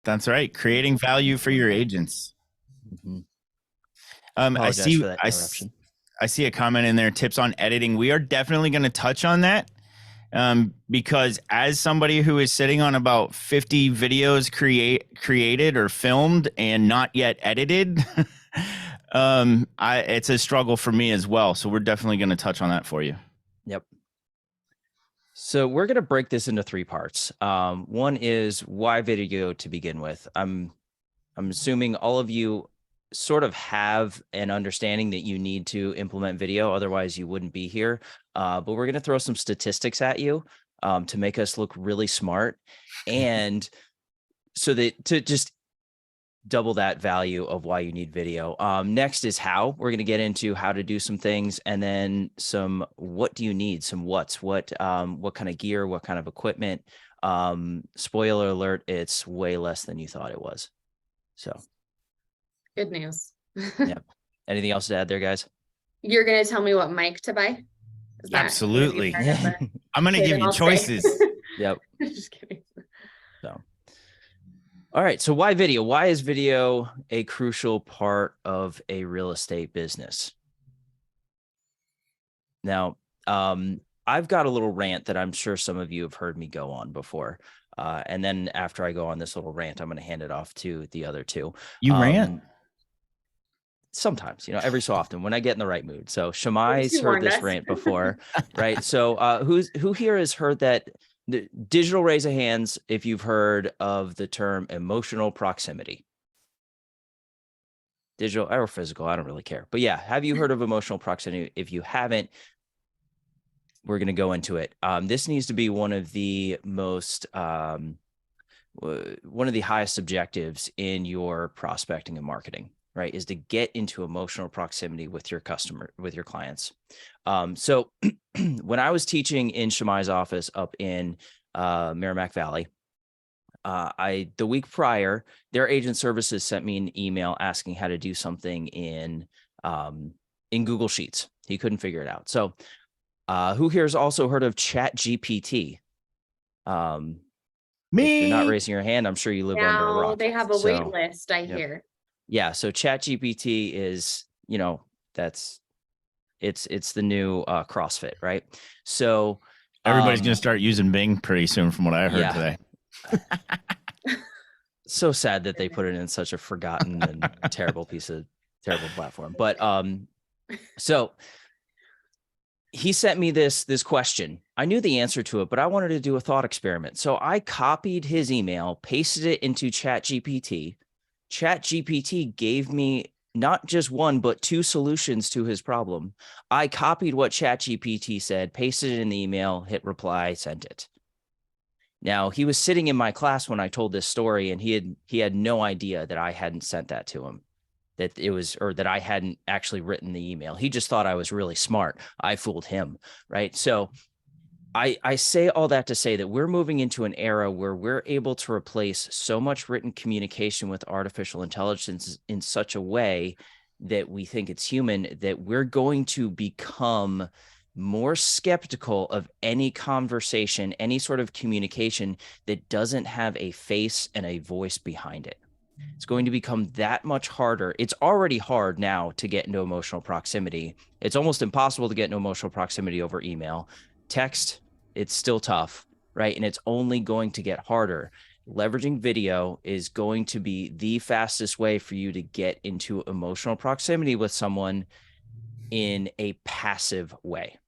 That's right. Creating value for your agents. Mhm. I Apologize see. for that interruption. I see a comment in there. Tips on editing. We are definitely going to touch on that because as somebody who is sitting on about 50 videos created or filmed and not yet edited, it's a struggle for me as well. So we're definitely going to touch on that for you. Yep. So we're going to break this into 3 parts. One is why video to begin with. I'm assuming all of you sort of have an understanding that you need to implement video, otherwise you wouldn't be here. But we're going to throw some statistics at you to make us look really smart, and so that to just double that value of why you need video. Next is how. We're going to get into how to do some things, and then some what do you need, some what kind of gear, what kind of equipment. Spoiler alert, it's way less than you thought it was. So good news. yeah. Anything else to add there, guys? You're going to tell me what mic to buy? Absolutely. I'm going to give you choices. Yep. Just kidding. So, all right. So why video? Why is video a crucial part of a real estate business? Now, I've got a little rant that I'm sure some of you have heard me go on before. And then after I go on this little rant, I'm going to hand it off to the other two. You rant? Sometimes, every so often when I get in the right mood. So Shamai's heard this rant before, right? So who here has heard that? Digital, raise of hands if you've heard of the term emotional proximity. Digital or physical, I don't really care. But yeah, have you heard of emotional proximity? If you haven't, we're going to go into it. This needs to be one of the most, one of the highest objectives in your prospecting and marketing, right? Is to get into emotional proximity with your customer, with your clients. So when I was teaching in Shamai's office up in Merrimack Valley, the week prior, their agent services sent me an email asking how to do something in Google Sheets. He couldn't figure it out. So who here has also heard of ChatGPT? Me. If you're not raising your hand, I'm sure you live under a rock. They have a wait list, I hear. Yeah. So ChatGPT is, it's the new CrossFit, right? So everybody's going to start using Bing pretty soon from what I heard today. So sad that they put it in such a forgotten and terrible platform. But so he sent me this question. I knew the answer to it, but I wanted to do a thought experiment. So I copied his email, pasted it into ChatGPT. ChatGPT gave me not just one, but 2 solutions to his problem. I copied what ChatGPT said, pasted it in the email, hit reply, sent it. Now, he was sitting in my class when I told this story, and he had no idea that I hadn't sent that to him, that I hadn't actually written the email. He just thought I was really smart. I fooled him, right? So I say all that to say that we're moving into an era where we're able to replace so much written communication with artificial intelligence in such a way that we think it's human, that we're going to become more skeptical of any conversation, any sort of communication that doesn't have a face and a voice behind it. It's going to become that much harder. It's already hard now to get into emotional proximity. It's almost impossible to get into emotional proximity over email. Text, it's still tough, right? And it's only going to get harder. Leveraging video is going to be the fastest way for you to get into emotional proximity with someone in a passive way.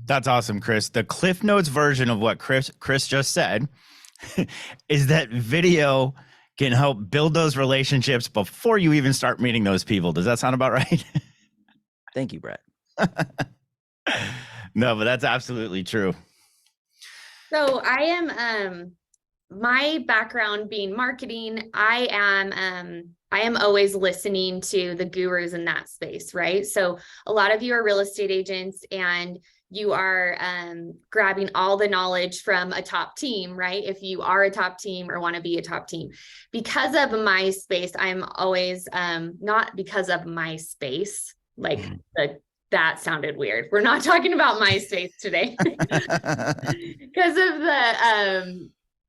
That's awesome, Chris. The Cliff Notes version of what Chris just said is that video can help build those relationships before you even start meeting those people. Does that sound about right? Thank you, Brett. No, but that's absolutely true. So I am, my background being marketing, I am always listening to the gurus in that space, right? So a lot of you are real estate agents and you are grabbing all the knowledge from a top team, right? If you are a top team or want to be a top team. Because of my space, I'm always, not because of my space, like that sounded weird. We're not talking about MySpace today. Because of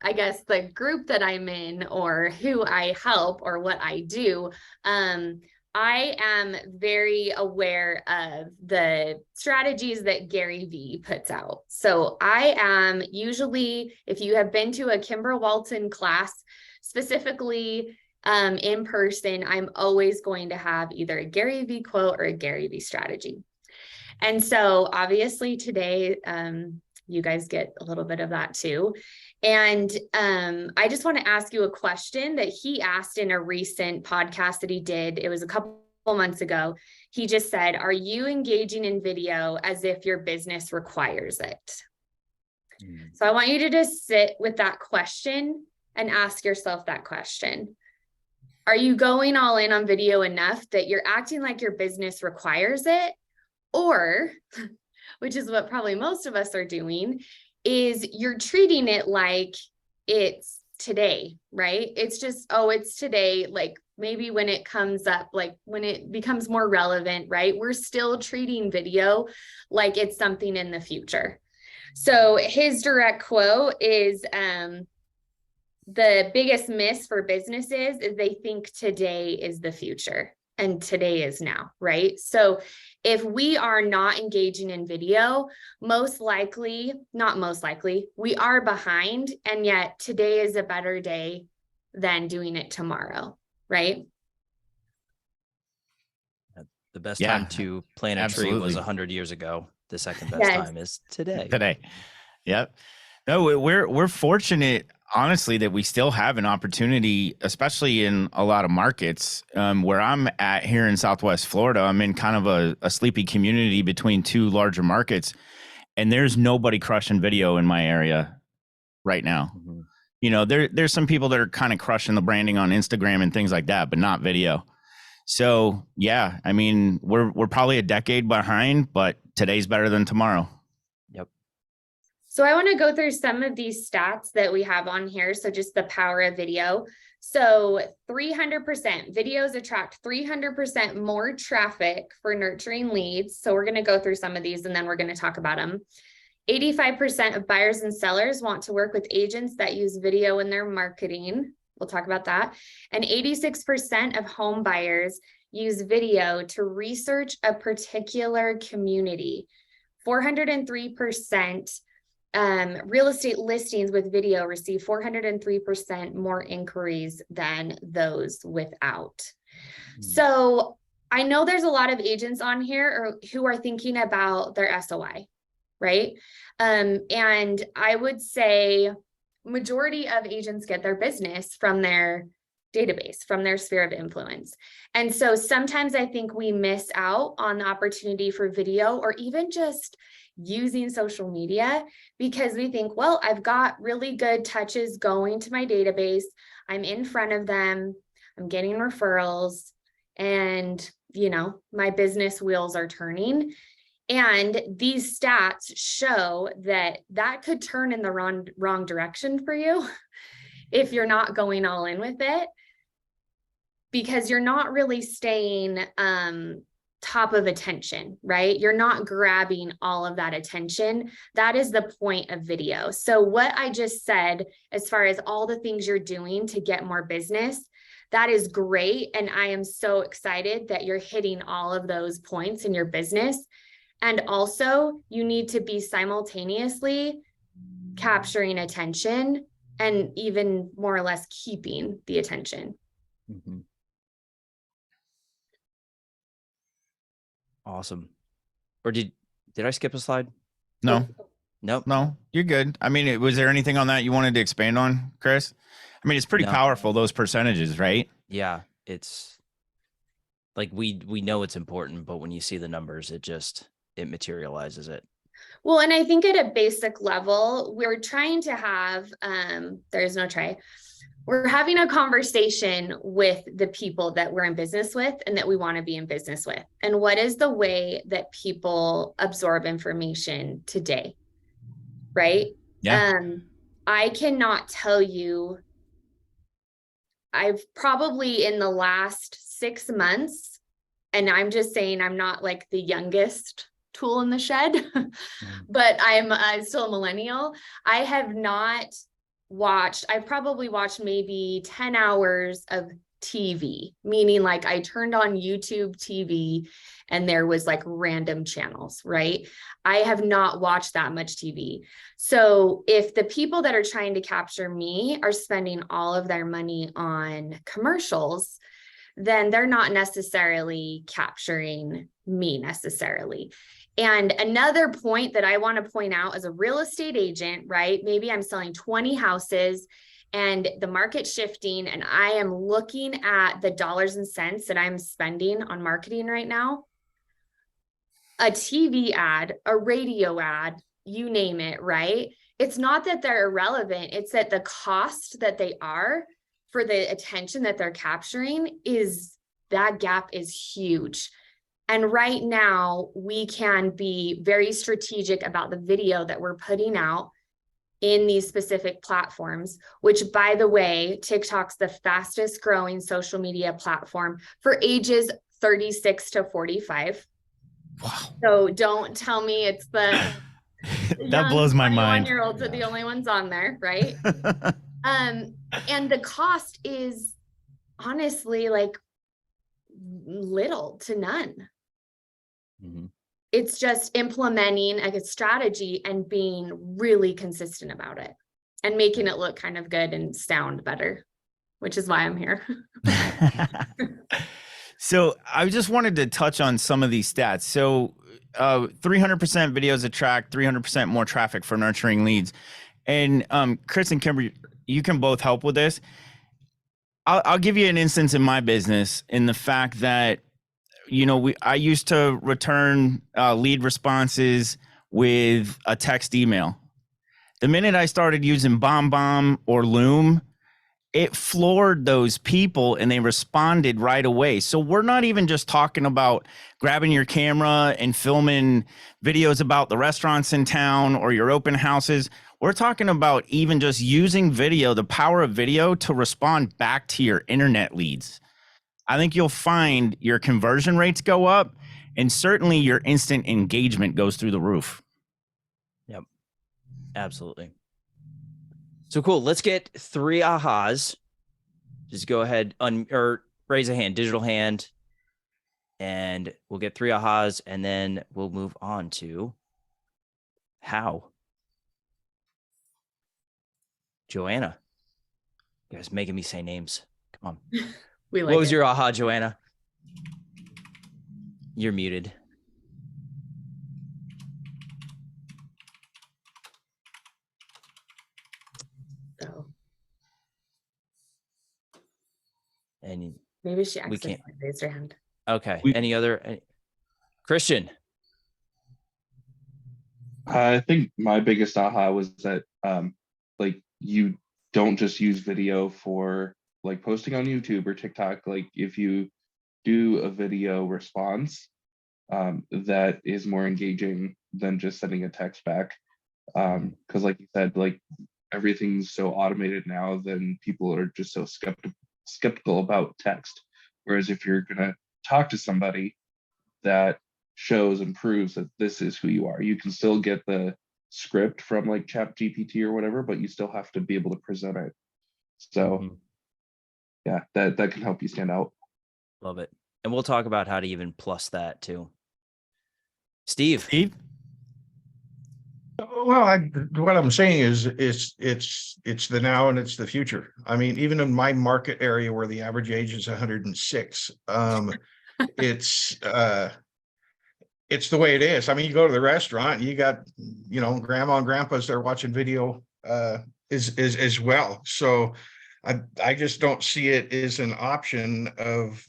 I guess the group that I'm in or who I help or what I do, I am very aware of the strategies that Gary Vee puts out. So I am usually, if you have been to a Kimber Walton class, specifically in person, I'm always going to have either a Gary Vee quote or a Gary Vee strategy. And so obviously today, you guys get a little bit of that too. And I just want to ask you a question that he asked in a recent podcast that he did. It was a couple months ago. He just said, are you engaging in video as if your business requires it? So I want you to just sit with that question and ask yourself that question. Are you going all in on video enough that you're acting like your business requires it? Or, which is what probably most of us are doing, is you're treating it like it's today, right? It's just, oh, it's today. Like maybe when it comes up, like when it becomes more relevant, right? We're still treating video like it's something in the future. So his direct quote is, the biggest miss for businesses is they think today is the future and today is now, right? So if we are not engaging in video, most likely, not most likely, we are behind, and yet today is a better day than doing it tomorrow, right? The best Yeah, time to plant a tree was absolutely. 100 years ago. The second best Yes. time is today. Today. Yep. No, we're fortunate, honestly, that we still have an opportunity, especially in a lot of markets. Where I'm at here in Southwest Florida, I'm in kind of a sleepy community between two larger markets, and there's nobody crushing video in my area right now. Mhm. You know, there's some people that are kind of crushing the branding on Instagram and things like that, but not video. So yeah, I mean, we're probably a decade behind, but today's better than tomorrow. Yep. So I want to go through some of these stats that we have on here. So just the power of video. So 300% videos attract 300% more traffic for nurturing leads. So we're going to go through some of these and then we're going to talk about them. 85% of buyers and sellers want to work with agents that use video in their marketing. We'll talk about that. And 86% of home buyers use video to research a particular community. 403% real estate listings with video receive 403% more inquiries than those without. So I know there's a lot of agents on here who are thinking about their SOI, right? And I would say majority of agents get their business from their database, from their sphere of influence. And so sometimes I think we miss out on the opportunity for video or even just using social media because we think, well, I've got really good touches going to my database. I'm in front of them. I'm getting referrals and, you know, my business wheels are turning. And these stats show that that could turn in the wrong direction for you if you're not going all in with it, because you're not really staying top of attention, right? You're not grabbing all of that attention. That is the point of video. So what I just said, as far as all the things you're doing to get more business, that is great. And I am so excited that you're hitting all of those points in your business. And also you need to be simultaneously capturing attention and even more or less keeping the attention. Mhm. Awesome. Or did I skip a slide? No, Nope. no, you're good. I mean, was there anything on that you wanted to expand on, Chris? I mean, it's pretty No. powerful, those percentages, right? Yeah, it's like we know it's important, but when you see the numbers, it materializes it. Well, and I think at a basic level, we're trying to have, there's no try. We're having a conversation with the people that we're in business with and that we want to be in business with. And what is the way that people absorb information today? Right? Yeah. I cannot tell you, I've probably in the last 6 months, and I'm just saying I'm not like the youngest tool in the shed, but I'm still a millennial. I have not I've probably watched maybe 10 hours of TV, meaning like I turned on YouTube TV and there was like random channels, right? I have not watched that much TV. So if the people that are trying to capture me are spending all of their money on commercials, then they're not necessarily capturing me necessarily. And another point that I want to point out as a real estate agent, right? Maybe I'm selling 20 houses and the market's shifting and I am looking at the dollars and cents that I'm spending on marketing right now. A TV ad, a radio ad, you name it, right? It's not that they're irrelevant. It's that the cost that they are for the attention that they're capturing that gap is huge. And right now we can be very strategic about the video that we're putting out in these specific platforms, which by the way, TikTok's the fastest growing social media platform for ages 36 to 45. Wow. So don't tell me it's the That blows my mind. 21-year-olds are the only ones on there, right? And the cost is honestly like little to none. Mm-hmm. It's just implementing a strategy and being really consistent about it and making it look kind of good and sound better, which is why I'm here. So I just wanted to touch on some of these stats. So 300% videos attract 300% more traffic for nurturing leads. And Chris and Kimber, you can both help with this. I'll give you an instance in my business in the fact that, you know, I used to return lead responses with a text email. The minute I started using BombBomb or Loom, it floored those people and they responded right away. So we're not even just talking about grabbing your camera and filming videos about the restaurants in town or your open houses. We're talking about even just using video, the power of video to respond back to your internet leads. I think you'll find your conversion rates go up and certainly your instant engagement goes through the roof. Yep, absolutely. So cool. Let's get 3 ahas. Just go ahead or raise a hand, digital hand, and we'll get 3 ahas, and then we'll move on to how. Joanna, you guys making me say names. Come on. What was your aha, Joanna? You're muted. So And maybe she we can't raise her hand. Okay. Any other Christian? I think my biggest aha was that like you don't just use video for like posting on YouTube or TikTok. Like if you do a video response that is more engaging than just sending a text back. Because like you said, like everything's so automated now, then people are just so skeptical about text. Whereas if you're gonna talk to somebody, that shows and proves that this is who you are. You can still get the script from like ChatGPT or whatever, but you still have to be able to present it. So yeah, that can help you stand out. Love it. And we'll talk about how to even plus that too. Steve? Well, what I'm saying is it's the now and it's the future. I mean, even in my market area where the average age is 106, it's the way it is. I mean, you go to the restaurant, you got, you know, grandma and grandpa's there watching video as well. So I just don't see it as an option of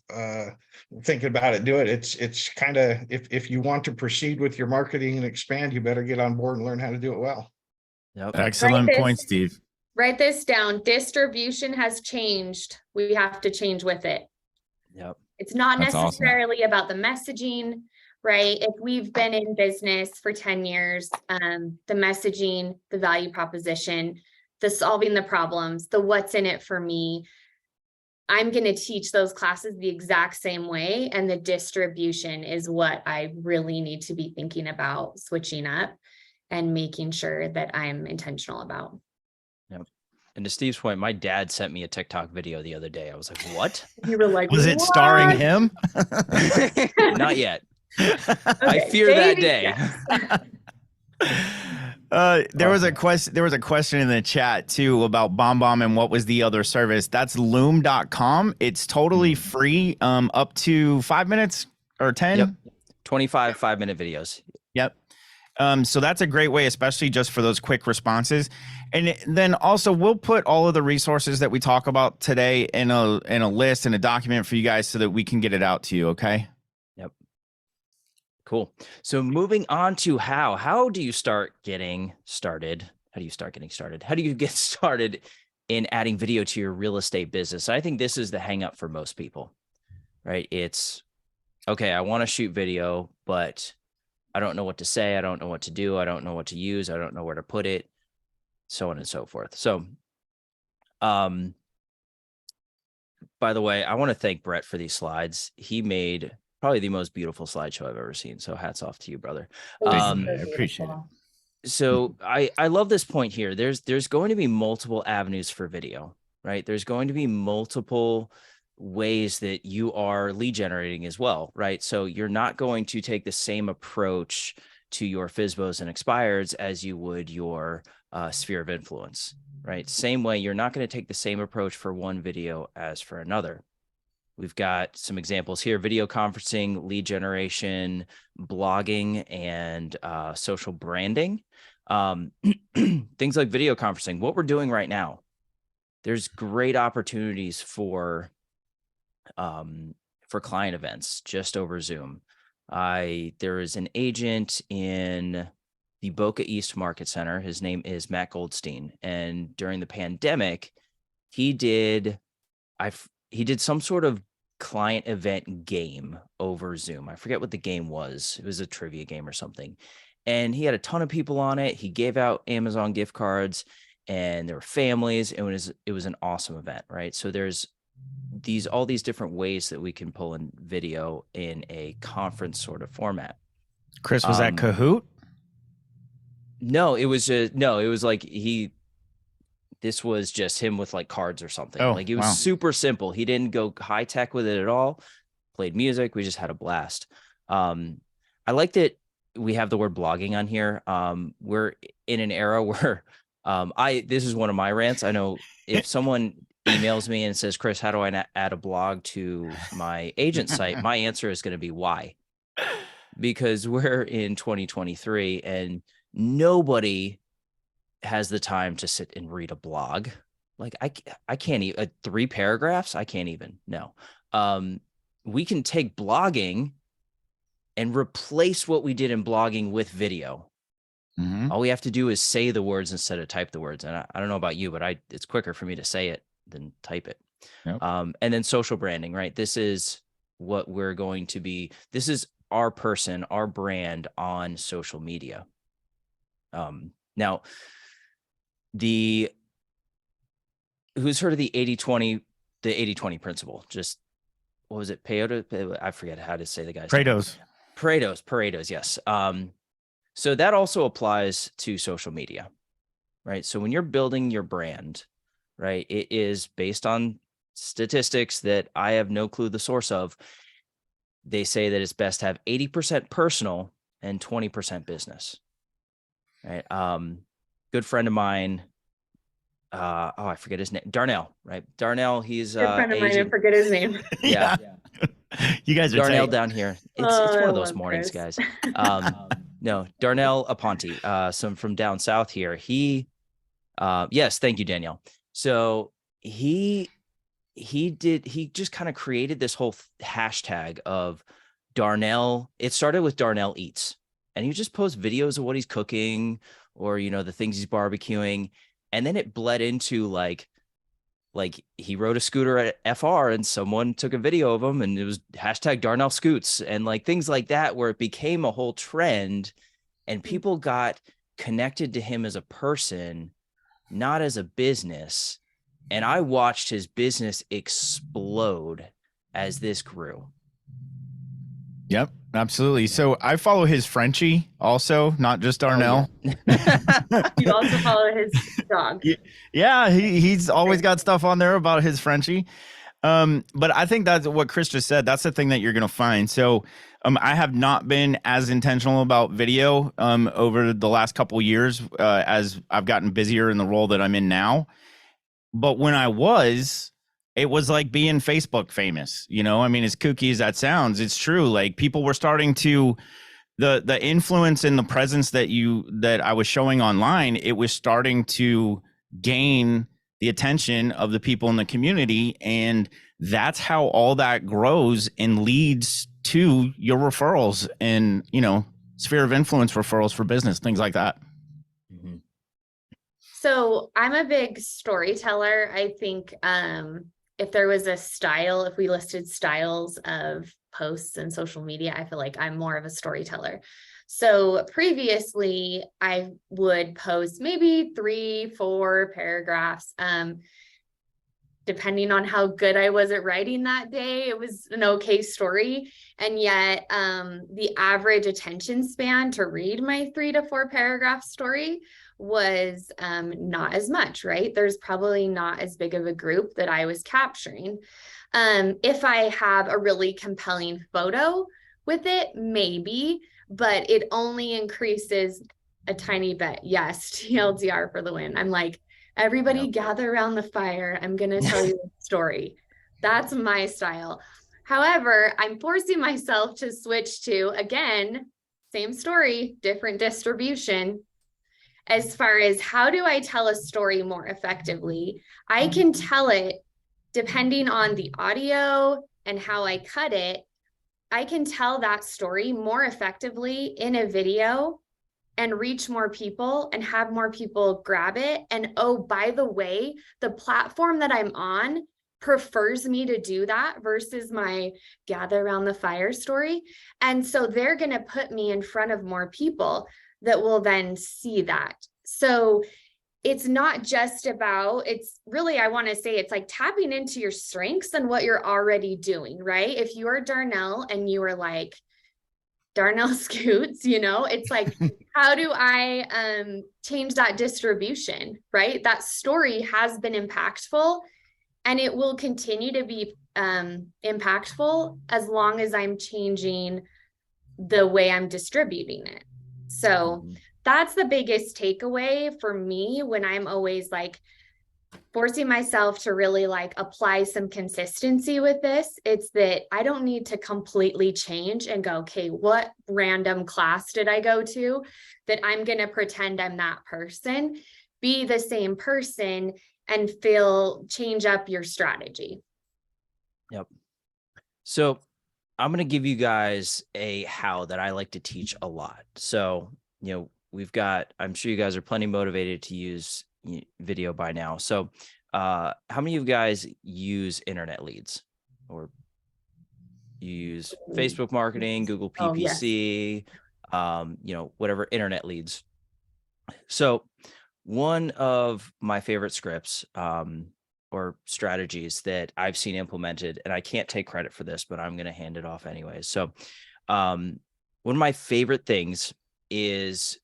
thinking about it, do it. It's kind of, if you want to proceed with your marketing and expand, you better get on board and learn how to do it well. Yep. Excellent point, Steve. Write this down. Distribution has changed. We have to change with it. Yep. It's not That's necessarily about the messaging, right? If we've been in business for 10 years, the messaging, the value proposition, the solving the problems, the what's in it for me, I'm going to teach those classes the exact same way. And the distribution is what I really need to be thinking about switching up and making sure that I'm intentional about. Yep. And to Steve's point, my dad sent me a TikTok video the other day. I was like, what? You were like, Was it starring "What?" him? Not yet. I Okay, fear that baby day. steps. There was a question. There was a question in the chat too about BombBomb and what was the other service. That's Loom.com. It's totally free, up to 5 minutes or 10. Yep. 25 5-minute videos. Yep. So that's a great way, especially just for those quick responses. And then also we'll put all of the resources that we talk about today in a list and a document for you guys so that we can get it out to you. Okay. Yep. Cool. So moving on to how do you start getting started? How do you start getting started? How do you get started in adding video to your real estate business? I think this is the hang up for most people, right? It's okay. I want to shoot video, but I don't know what to say. I don't know what to do. I don't know what to use. I don't know where to put it, so on and so forth. So, by the way, I want to thank Brett for these slides. He made probably the most beautiful slideshow I've ever seen. So hats off to you, brother. I appreciate it. So I love this point here. There's going to be multiple avenues for video, right? There's going to be multiple ways that you are lead generating as well, right? So you're not going to take the same approach to your FSBOs and expireds as you would your sphere of influence, right? Same way, you're not going to take the same approach for one video as for another. We've got some examples here: video conferencing, lead generation, blogging, and social branding. Things like video conferencing, what we're doing right now, there's great opportunities for client events just over Zoom. There is an agent in the Boca East Market Center. His name is Matt Goldstein. And during the pandemic, he did some sort of client event game over Zoom. I forget what the game was. It was a trivia game or something. And he had a ton of people on it. He gave out Amazon gift cards and there were families. It was an awesome event, right? So there's all these different ways that we can pull in video in a conference sort of format. Chris, was that Kahoot? No, it was like this was just him with like cards or something. Oh, like it was super simple. He didn't go high tech with it at all. Played music. We just had a blast. I like that we have the word blogging on here. We're in an era where this is one of my rants. I know if someone emails me and says, Chris, how do I add a blog to my agent site? My answer is going to be why? Because we're in 2023 and nobody has the time to sit and read a blog. Like I can't even 3 paragraphs. I can't even, no. We can take blogging and replace what we did in blogging with video. Mm-hmm. All we have to do is say the words instead of type the words. And I don't know about you, but it's quicker for me to say it than type it. Yep. And then social branding, right? This is what we're going to be. This is our person, our brand on social media. Now, who's heard of the 80-20 principle? Just, what was it? Pareto? I forget how to say the guy's name. Pareto's, yes. So that also applies to social media, right? So when you're building your brand, right, it is based on statistics that I have no clue the source of. They say that it's best to have 80% personal and 20% business, right? Good friend of mine, I forget his name, Darnell, right? Darnell, he's Good friend of mine, I forget his name. Yeah. You guys are Darnell tight. down here. It's one I of those love mornings, Chris. guys. No, Darnell Aponte, some from down south here. Yes, thank you, Danielle. So he just kind of created this whole hashtag of Darnell. It started with Darnell Eats, and he just post videos of what he's cooking or, the things he's barbecuing. And then it bled into like he rode a scooter at FR and someone took a video of him and it was hashtag Darnell Scoots and like things like that, where it became a whole trend and people got connected to him as a person, not as a business. And I watched his business explode as this grew. Yep, absolutely. So I follow his Frenchie also, not just Darnell. You also follow his dog. Yeah, he's always got stuff on there about his Frenchie. But I think that's what Chris just said. That's the thing that you're going to find. So I have not been as intentional about video over the last couple years as I've gotten busier in the role that I'm in now. But when I was, it was like being Facebook famous. You know, I mean, as kooky as that sounds, it's true. Like people were starting to the influence and the presence that I was showing online. It was starting to gain the attention of the people in the community, and that's how all that grows and leads to your referrals and, you know, sphere of influence referrals for business, things like that. Mm-hmm. So I'm a big storyteller. I think if there was a style, if we listed styles of posts and social media, I feel like I'm more of a storyteller. So previously I would post maybe 3-4 paragraphs. Depending on how good I was at writing that day, it was an okay story. And yet the average attention span to read my 3 to 4 paragraph story was not as much, right? There's probably not as big of a group that I was capturing. If I have a really compelling photo with it, maybe, but it only increases a tiny bit. Yes, TLDR for the win. I'm like, everybody gather around the fire. I'm going to tell you a story. That's my style. However, I'm forcing myself to switch to, again, same story, different distribution. As far as how do I tell a story more effectively, I can tell it depending on the audio and how I cut it. I can tell that story more effectively in a video and reach more people and have more people grab it. And oh, by the way, the platform that I'm on prefers me to do that versus my gather around the fire story. And so they're going to put me in front of more people that will then see that. So it's not just about, it's really, I want to say it's like tapping into your strengths and what you're already doing, right? If you are Darnell and you are like, Darnell Scoots, you know, it's like, how do I change that distribution, right? That story has been impactful and it will continue to be impactful as long as I'm changing the way I'm distributing it. So that's the biggest takeaway for me when I'm always like forcing myself to really like apply some consistency with this. It's that I don't need to completely change and go, okay, what random class did I go to that I'm going to pretend I'm that person? Be the same person and change up your strategy. Yep. So I'm going to give you guys a how that I like to teach a lot. So, you know, I'm sure you guys are plenty motivated to use video by now. So how many of you guys use internet leads, or you use Facebook marketing, Google PPC, you know, whatever internet leads? So one of my favorite scripts or strategies that I've seen implemented, and I can't take credit for this, but I'm going to hand it off anyways. So one of my favorite things is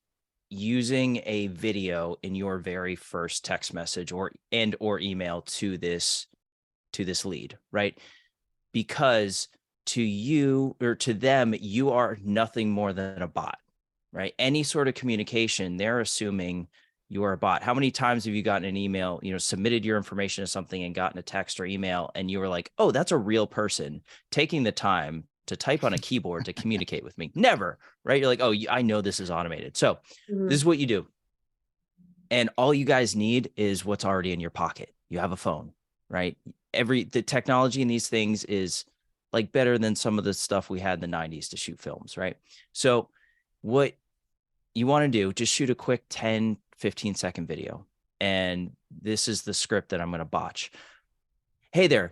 using a video in your very first text message or email to this lead, right? Because to you or to them, you are nothing more than a bot, right? Any sort of communication, they're assuming you are a bot. How many times have you gotten an email, you know, submitted your information to something and gotten a text or email and you were like, oh, that's a real person taking the time to type on a keyboard to communicate with me? Never, right? You're like, oh, I know this is automated. So this is what you do. And all you guys need is what's already in your pocket. You have a phone, right? The technology in these things is like better than some of the stuff we had in the 90s to shoot films, right? So what you want to do, just shoot a quick 10, 15-second video. And this is the script that I'm going to botch. Hey there.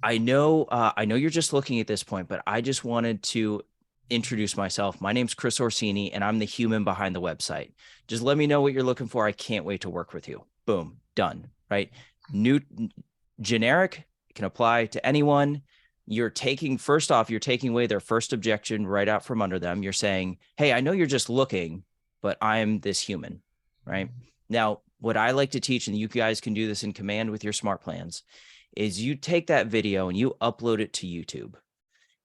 I know you're just looking at this point, but I just wanted to introduce myself. My name's Chris Orsini, and I'm the human behind the website. Just let me know what you're looking for. I can't wait to work with you. Boom, done, right? New generic, can apply to anyone. you're taking away their first objection right out from under them. You're saying, hey, I know you're just looking, but I'm this human, right? Now, what I like to teach, and you guys can do this in command with your smart plans, is you take that video and you upload it to YouTube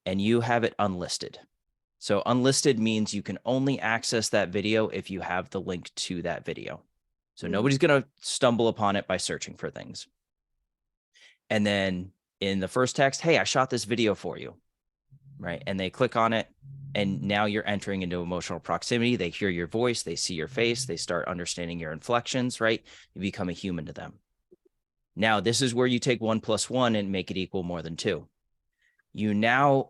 and you have it unlisted. So unlisted means you can only access that video if you have the link to that video. So nobody's going to stumble upon it by searching for things. And then in the first text, hey, I shot this video for you, right? And they click on it, and now you're entering into emotional proximity. They hear your voice, they see your face, they start understanding your inflections, right? You become a human to them. Now, this is where you take 1 + 1 and make it equal more than 2. You now,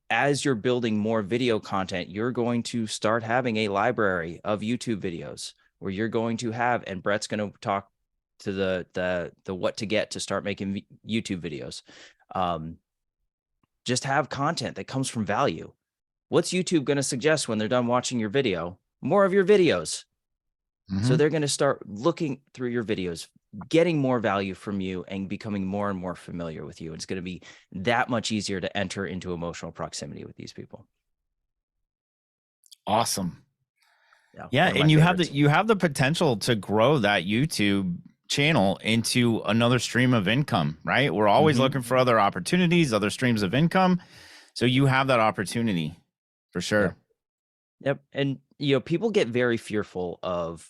as you're building more video content, you're going to start having a library of YouTube videos where you're going to have, and Brett's going to talk to the what to get to start making YouTube videos. Just have content that comes from value. What's YouTube going to suggest when they're done watching your video? More of your videos. So they're going to start looking through your videos, getting more value from you, and becoming more and more familiar with you. It's going to be that much easier to enter into emotional proximity with these people. Awesome. Yeah, and you have the potential to grow that YouTube channel into another stream of income, right? We're always looking for other opportunities, other streams of income. So you have that opportunity for sure. Yep. And people get very fearful of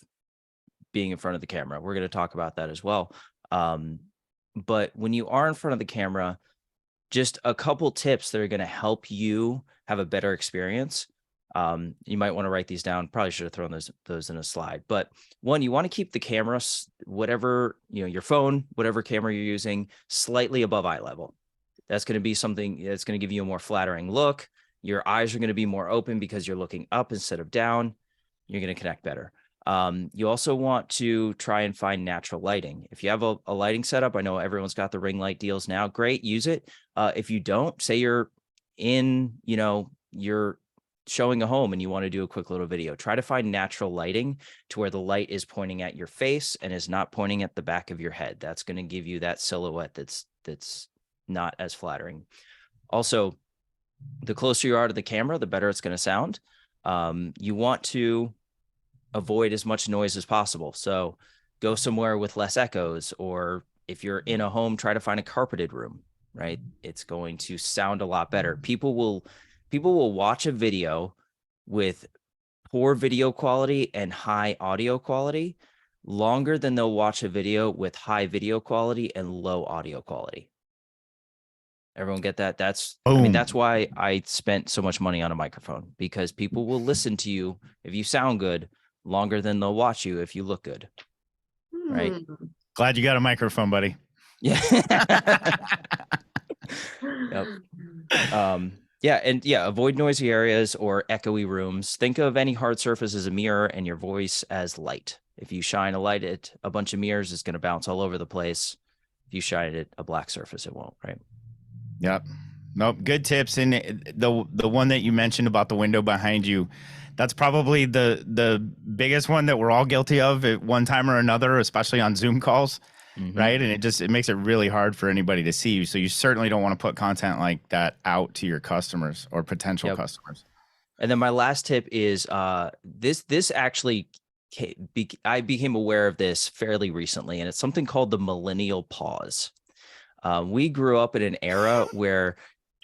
being in front of the camera. We're going to talk about that as well. But when you are in front of the camera, just a couple tips that are going to help you have a better experience. You might want to write these down. Probably should have thrown those in a slide. But one, you want to keep the camera, whatever, your phone, whatever camera you're using, slightly above eye level. That's going to be something that's going to give you a more flattering look. Your eyes are going to be more open because you're looking up instead of down. You're going to connect better. You also want to try and find natural lighting. If you have a lighting setup, I know everyone's got the ring light deals now. Great, use it. If you don't, say you're in, you're showing a home and you want to do a quick little video, try to find natural lighting to where the light is pointing at your face and is not pointing at the back of your head. That's going to give you that silhouette that's not as flattering. Also, the closer you are to the camera, the better it's going to sound. You want to avoid as much noise as possible. So go somewhere with less echoes, or if you're in a home, try to find a carpeted room, right? It's going to sound a lot better. People will watch a video with poor video quality and high audio quality longer than they'll watch a video with high video quality and low audio quality. Everyone get that? That's why I spent so much money on a microphone, because people will listen to you if you sound good longer than they'll watch you if you look good. Right? Glad you got a microphone, buddy. Yeah. Yep. Avoid noisy areas or echoey rooms. Think of any hard surface as a mirror and your voice as light. If you shine a light at a bunch of mirrors, it's going to bounce all over the place. If you shine it at a black surface, it won't, right? Yep. Nope. Good tips. And the one that you mentioned about the window behind you, that's probably the biggest one that we're all guilty of at one time or another, especially on Zoom calls. Right. And it makes it really hard for anybody to see you. So you certainly don't want to put content like that out to your customers or potential customers. And then my last tip is this actually, I became aware of this fairly recently, and it's something called the millennial pause. We grew up in an era where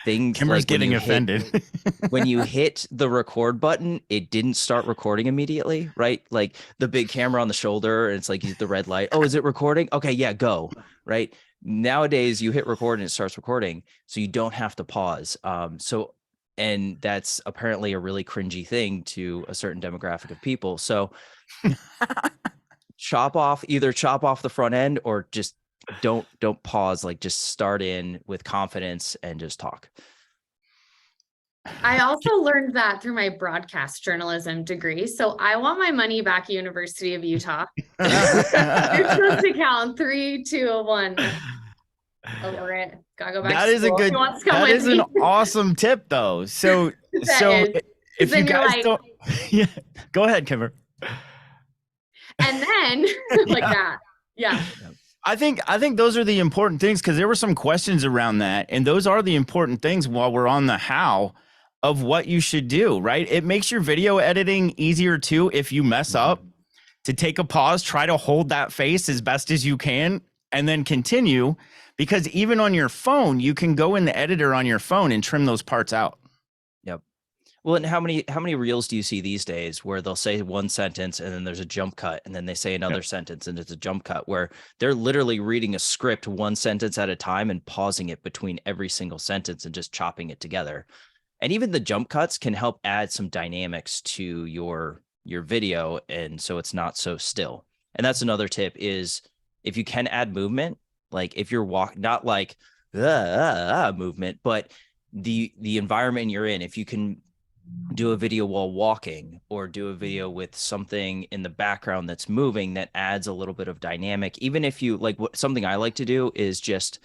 things Kimber's like getting offended. when you hit the record button, it didn't start recording immediately, right? Like the big camera on the shoulder, and it's like the red light. Oh, is it recording? Okay, yeah, go. Right. Nowadays, you hit record and it starts recording, so you don't have to pause. And that's apparently a really cringy thing to a certain demographic of people. So chop off the front end, or just don't pause. Like, just start in with confidence and just talk. I also learned that through my broadcast journalism degree. So I want my money back, University of Utah. You're supposed to count 3, 2, 1. Over it. Gotta go back. That is a good. That is an awesome tip, though. So if you guys don't, yeah, go ahead, Kimber. And then like that, yeah. I think those are the important things, because there were some questions around that, and those are the important things while we're on the how of what you should do, right? It makes your video editing easier too if you mess up, to take a pause, try to hold that face as best as you can, and then continue, because even on your phone, you can go in the editor on your phone and trim those parts out. Well, and how many reels do you see these days where they'll say one sentence and then there's a jump cut, and then they say another sentence and it's a jump cut, where they're literally reading a script one sentence at a time and pausing it between every single sentence and just chopping it together. And even the jump cuts can help add some dynamics to your video, and so it's not so still. And that's another tip, is if you can add movement, like if you're not like movement, but the environment you're in, if you can do a video while walking, or do a video with something in the background that's moving, that adds a little bit of dynamic. Even if you like, something I like to do is just,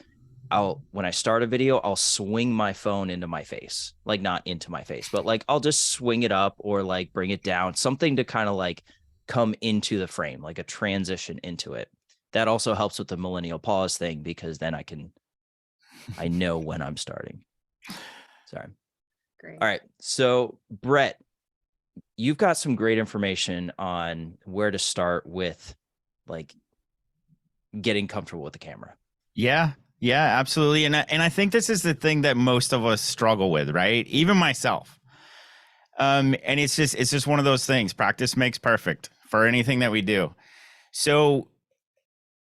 when I start a video, I'll swing my phone into my face, like not into my face, but like I'll just swing it up or like bring it down, something to kind of like come into the frame, like a transition into it. That also helps with the millennial pause thing, because then I know when I'm starting. Sorry. Great. All right. So Brett, you've got some great information on where to start with like getting comfortable with the camera. Yeah, absolutely. And I think this is the thing that most of us struggle with, right? Even myself. And it's just one of those things. Practice makes perfect for anything that we do. So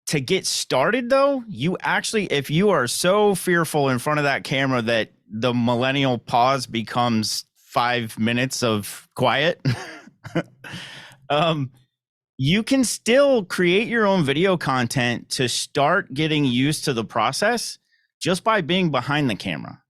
to get started though, you actually, if you are so fearful in front of that camera that the millennial pause becomes 5 minutes of quiet, you can still create your own video content to start getting used to the process just by being behind the camera.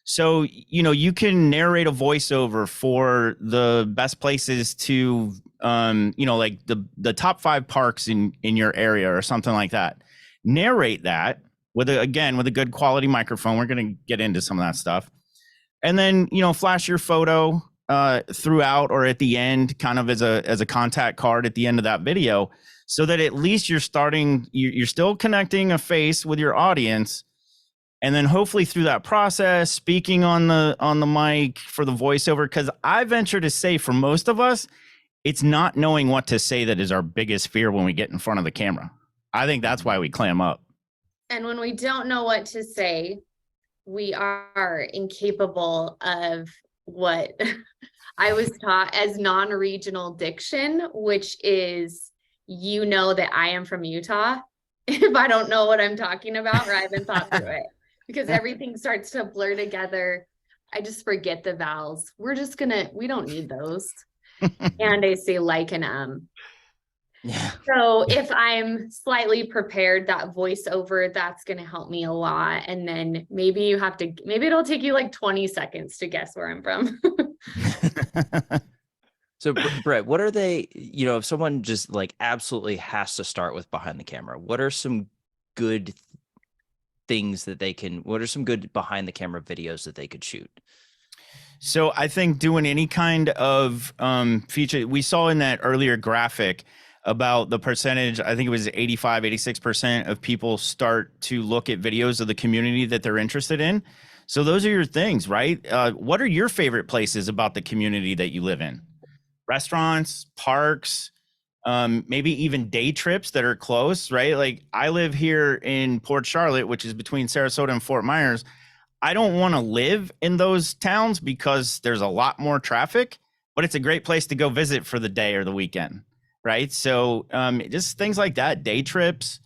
So, you can narrate a voiceover for the best places to, like the top 5 parks in your area or something like that. Narrate that with a good quality microphone. We're going to get into some of that stuff. And then, flash your photo throughout or at the end, kind of as a contact card at the end of that video, so that at least you're still connecting a face with your audience. And then hopefully through that process, speaking on the mic for the voiceover, because I venture to say for most of us, it's not knowing what to say that is our biggest fear when we get in front of the camera. I think that's why we clam up. And when we don't know what to say, we are incapable of what I was taught as non-regional diction, which is, that I am from Utah if I don't know what I'm talking about or I haven't thought through it, because everything starts to blur together. I just forget the vowels. We don't need those. And I say like and Yeah. So if I'm slightly prepared, that voiceover, that's going to help me a lot. And then maybe it'll take you like 20 seconds to guess where I'm from. So Brett, what are they, if someone just like absolutely has to start with behind the camera, what are some good things what are some good behind the camera videos that they could shoot? So I think doing any kind of feature, we saw in that earlier graphic about the percentage, I think it was 85, 86% of people start to look at videos of the community that they're interested in. So those are your things, right? What are your favorite places about the community that you live in? Restaurants, parks, maybe even day trips that are close, right? Like I live here in Port Charlotte, which is between Sarasota and Fort Myers. I don't want to live in those towns because there's a lot more traffic, but it's a great place to go visit for the day or the weekend, right? So just things like that, day trips.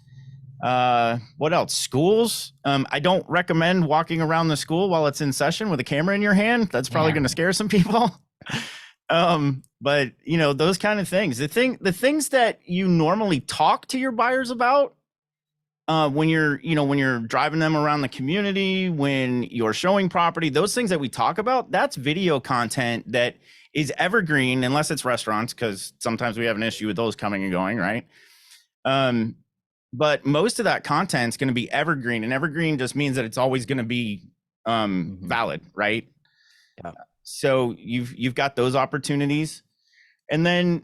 What else? Schools. I don't recommend walking around the school while it's in session with a camera in your hand. That's probably going to scare some people. But those kind of things, the things that you normally talk to your buyers about, when you're driving them around the community, when you're showing property, those things that we talk about, that's video content that is evergreen, unless it's restaurants, because sometimes we have an issue with those coming and going, right? But most of that content is going to be evergreen, and evergreen just means that it's always going to be valid, right? Yeah. So you've got those opportunities. And then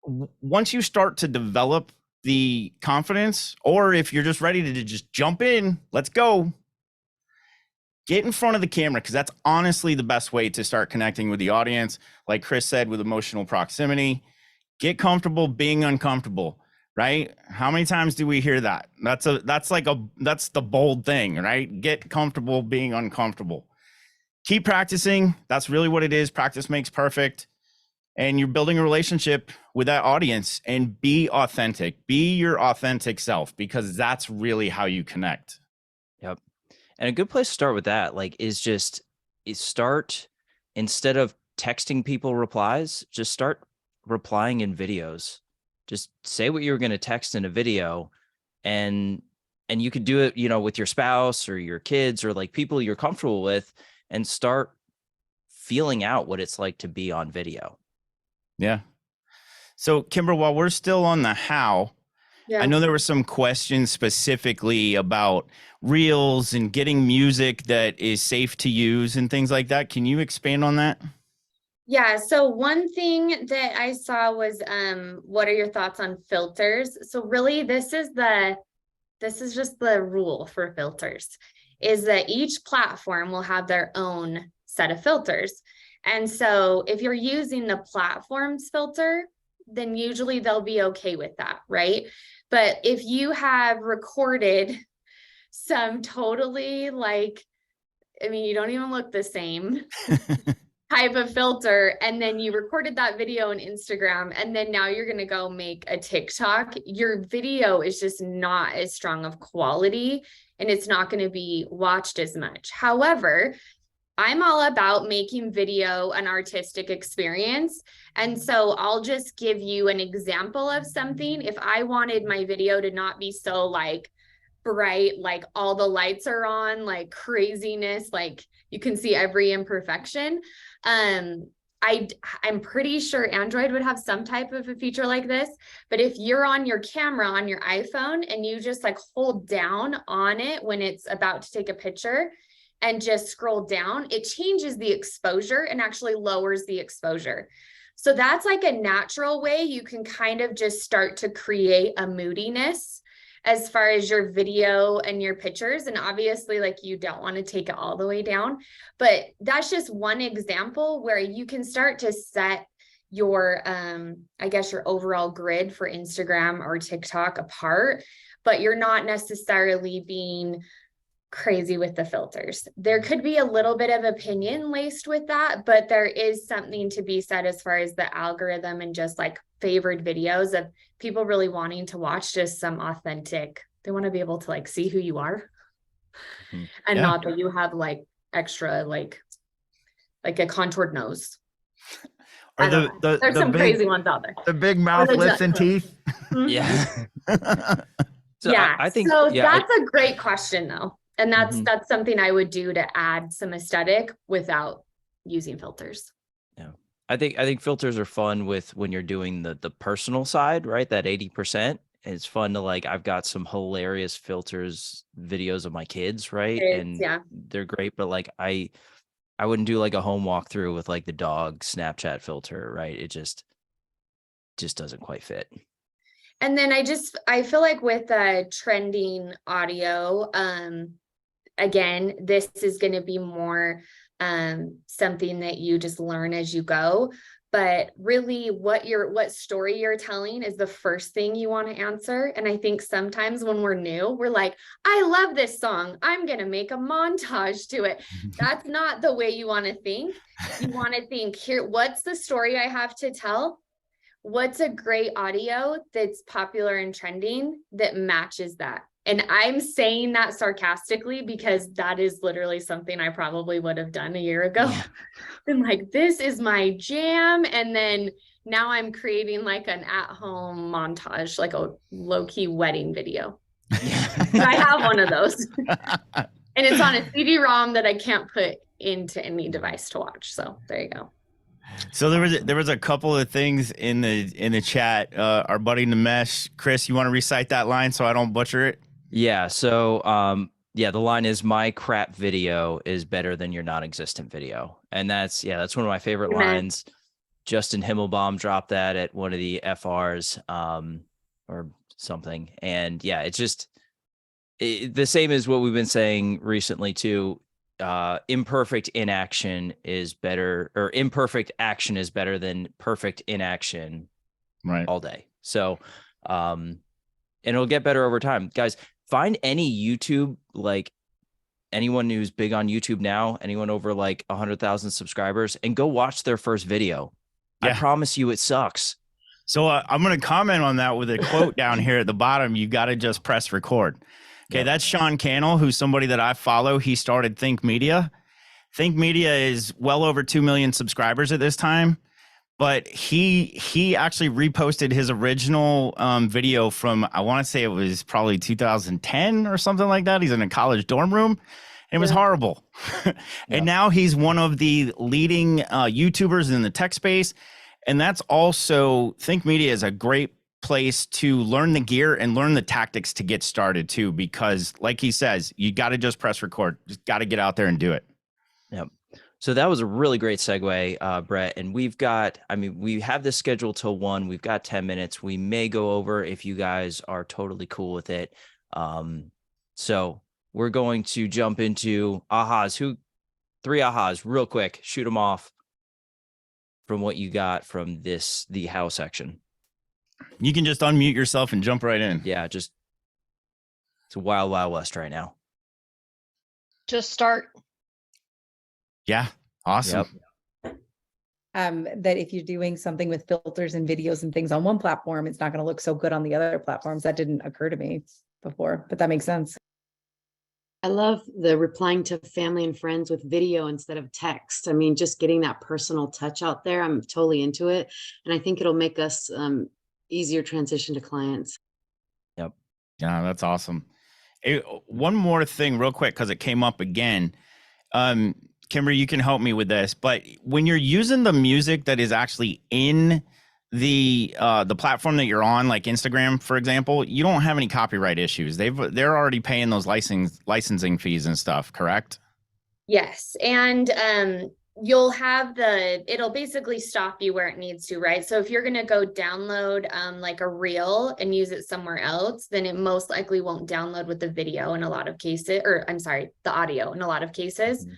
once you start to develop the confidence, or if you're just ready to just jump in, let's go. Get in front of the camera, because that's honestly the best way to start connecting with the audience. Like Chris said, with emotional proximity, get comfortable being uncomfortable, right? How many times do we hear that? That's the bold thing, right? Get comfortable being uncomfortable. Keep practicing. That's really what it is. Practice makes perfect. And you're building a relationship with that audience, and be authentic. Be your authentic self, because that's really how you connect. Yep. And a good place to start with that, like, is start, instead of texting people replies, just start replying in videos. Just say what you were going to text in a video, and you could do it, you know, with your spouse or your kids or like people you're comfortable with, and start feeling out what it's like to be on video. Yeah. So Kimber, while we're still on the how, Yeah. I know there were some questions specifically about reels and getting music that is safe to use and things like that. Can you expand on that? Yeah, so one thing that I saw was what are your thoughts on filters? So really this is just the rule for filters, is that each platform will have their own set of filters. And so if you're using the platform's filter, then usually they'll be okay with that, right? But if you have recorded some totally like, I mean, you don't even look the same type of filter, and then you recorded that video on Instagram, and then now you're going to go make a TikTok, your video is just not as strong of quality, and it's not going to be watched as much. However, I'm all about making video an artistic experience. And so I'll just give you an example of something. If I wanted my video to not be so like bright, like all the lights are on, like craziness, like you can see every imperfection. I'm pretty sure Android would have some type of a feature like this, but if you're on your camera on your iPhone and you just like hold down on it when it's about to take a picture and just scroll down, it changes the exposure and actually lowers the exposure. So that's like a natural way you can kind of just start to create a moodiness as far as your video and your pictures. And obviously, like, you don't want to take it all the way down, but that's just one example where you can start to set your, I guess, your overall grid for Instagram or TikTok apart, but you're not necessarily being crazy with the filters. There could be a little bit of opinion laced with that, but there is something to be said as far as the algorithm and just like favored videos of people really wanting to watch just some authentic, they want to be able to like see who you are and Yeah. not that you have like extra like a contoured nose. Or I don't know. There's some crazy ones out there. The big mouth, the lips, and judge- teeth. Mhm. Yeah. So Yeah, I think, so. yeah, That's a great question though. And Mhm. that's something I would do to add some aesthetic without using filters. I think filters are fun with when you're doing the personal side, right? That 80%. It's fun to like, I've got some hilarious filters, videos of my kids, right? Kids, And yeah. they're great, but like I wouldn't do like a home walkthrough with like the dog Snapchat filter, right? It just doesn't quite fit. And then I feel like with trending audio, again, this is going to be more something that you just learn as you go. But really what story you're telling is the first thing you want to answer. And I think sometimes when we're new, we're like, I love this song, I'm going to make a montage to it. That's not the way you want to think. You want to think, here, what's the story I have to tell? What's a great audio that's popular and trending that matches that? And I'm saying that sarcastically because that is literally something I probably would have done a year ago. Yeah. Been like, this is my jam. And then now I'm creating like an at-home montage, like a low-key wedding video. So I have one of those. And it's on a CD-ROM that I can't put into any device to watch. So there you go. So there was a couple of things in the chat. Our buddy Namesh, Chris, you want to recite that line so I don't butcher it? Yeah. So, the line is, my crap video is better than your non-existent video. And that's one of my favorite Amen. lines. Justin Himmelbaum dropped that at one of the FRs, or something. And yeah, it's just the same as what we've been saying recently too. Imperfect inaction is better, or imperfect action is better than perfect inaction Right. all day. So, and it'll get better over time. Guys, find any YouTube, like anyone who's big on YouTube now, anyone over like 100,000 subscribers, and go watch their first video. I Yeah. promise you it sucks. So I'm going to comment on that with a quote down here at the bottom. You got to just press record. Okay, Yep. that's Sean Cannell, who's somebody that I follow. He started Think Media. Think Media is well over 2 million subscribers at this time, but he actually reposted his original video from, I want to say it was probably 2010 or something like that. He's in a college dorm room. And it was horrible. And now he's one of the leading YouTubers in the tech space. And that's also, Think Media is a great place to learn the gear and learn the tactics to get started too, because like he says, you got to just press record, just got to get out there and do it. Yep. So that was a really great segue, Brett. And we have this scheduled till 1. We've got 10 minutes. We may go over if you guys are totally cool with it. So we're going to jump into ahas. 3 ahas real quick, shoot them off from what you got from the how section. You can just unmute yourself and jump right in. Yeah, it's a wild, wild west right now. Just start. Yeah. Awesome. Yep. That if you're doing something with filters and videos and things on one platform, it's not going to look so good on the other platforms. That didn't occur to me before, but that makes sense. I love the replying to family and friends with video instead of text. I mean, just getting that personal touch out there. I'm totally into it. And I think it'll make us easier transition to clients. Yep. Yeah, that's awesome. One more thing real quick, because it came up again. Kimber, you can help me with this, but when you're using the music that is actually in the platform that you're on, like Instagram, for example, you don't have any copyright issues. They're already paying those licensing fees and stuff, correct? Yes. And you'll have it'll basically stop you where it needs to, right? So if you're going to go download like a reel and use it somewhere else, then it most likely won't download with the video in a lot of cases, or I'm sorry, the audio in a lot of cases. Mhm.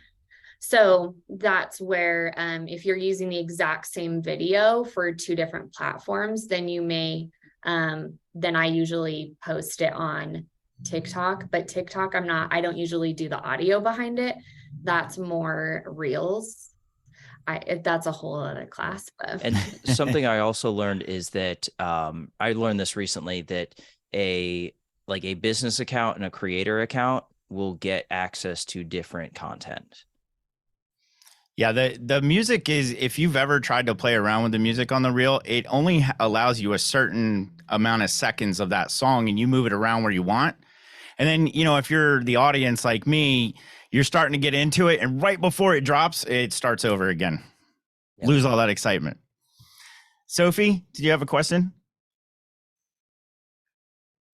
So that's where if you're using the exact same video for 2 different platforms, then you may, then I usually post it on TikTok, but TikTok, I don't usually do the audio behind it. That's more reels. That's a whole other class. But. And something I also learned is that I learned this recently, that a business account and a creator account will get access to different content. Yeah, the music is, if you've ever tried to play around with the music on the reel, it only allows you a certain amount of seconds of that song, and you move it around where you want. And then, if you're the audience like me, you're starting to get into it, and right before it drops, it starts over again. Yep. Lose all that excitement. Sophie, did you have a question?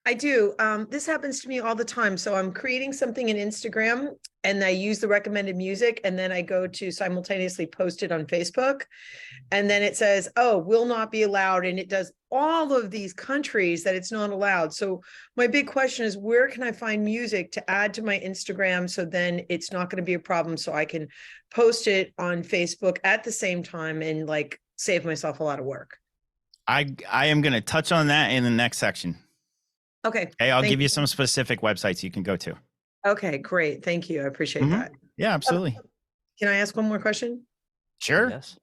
I do. This happens to me all the time. So I'm creating something in Instagram and I use the recommended music, and then I go to simultaneously post it on Facebook. And then it says, oh, will not be allowed. And it does all of these countries that it's not allowed. So my big question is, where can I find music to add to my Instagram so then it's not going to be a problem, so I can post it on Facebook at the same time and like save myself a lot of work? I am going to touch on that in the next section. Okay. Hey, I'll Thank give you you. some specific websites you can go to. Okay, great. Thank you. I appreciate Mhm. that. Yeah, absolutely. Can I ask one more question? Sure. Yes.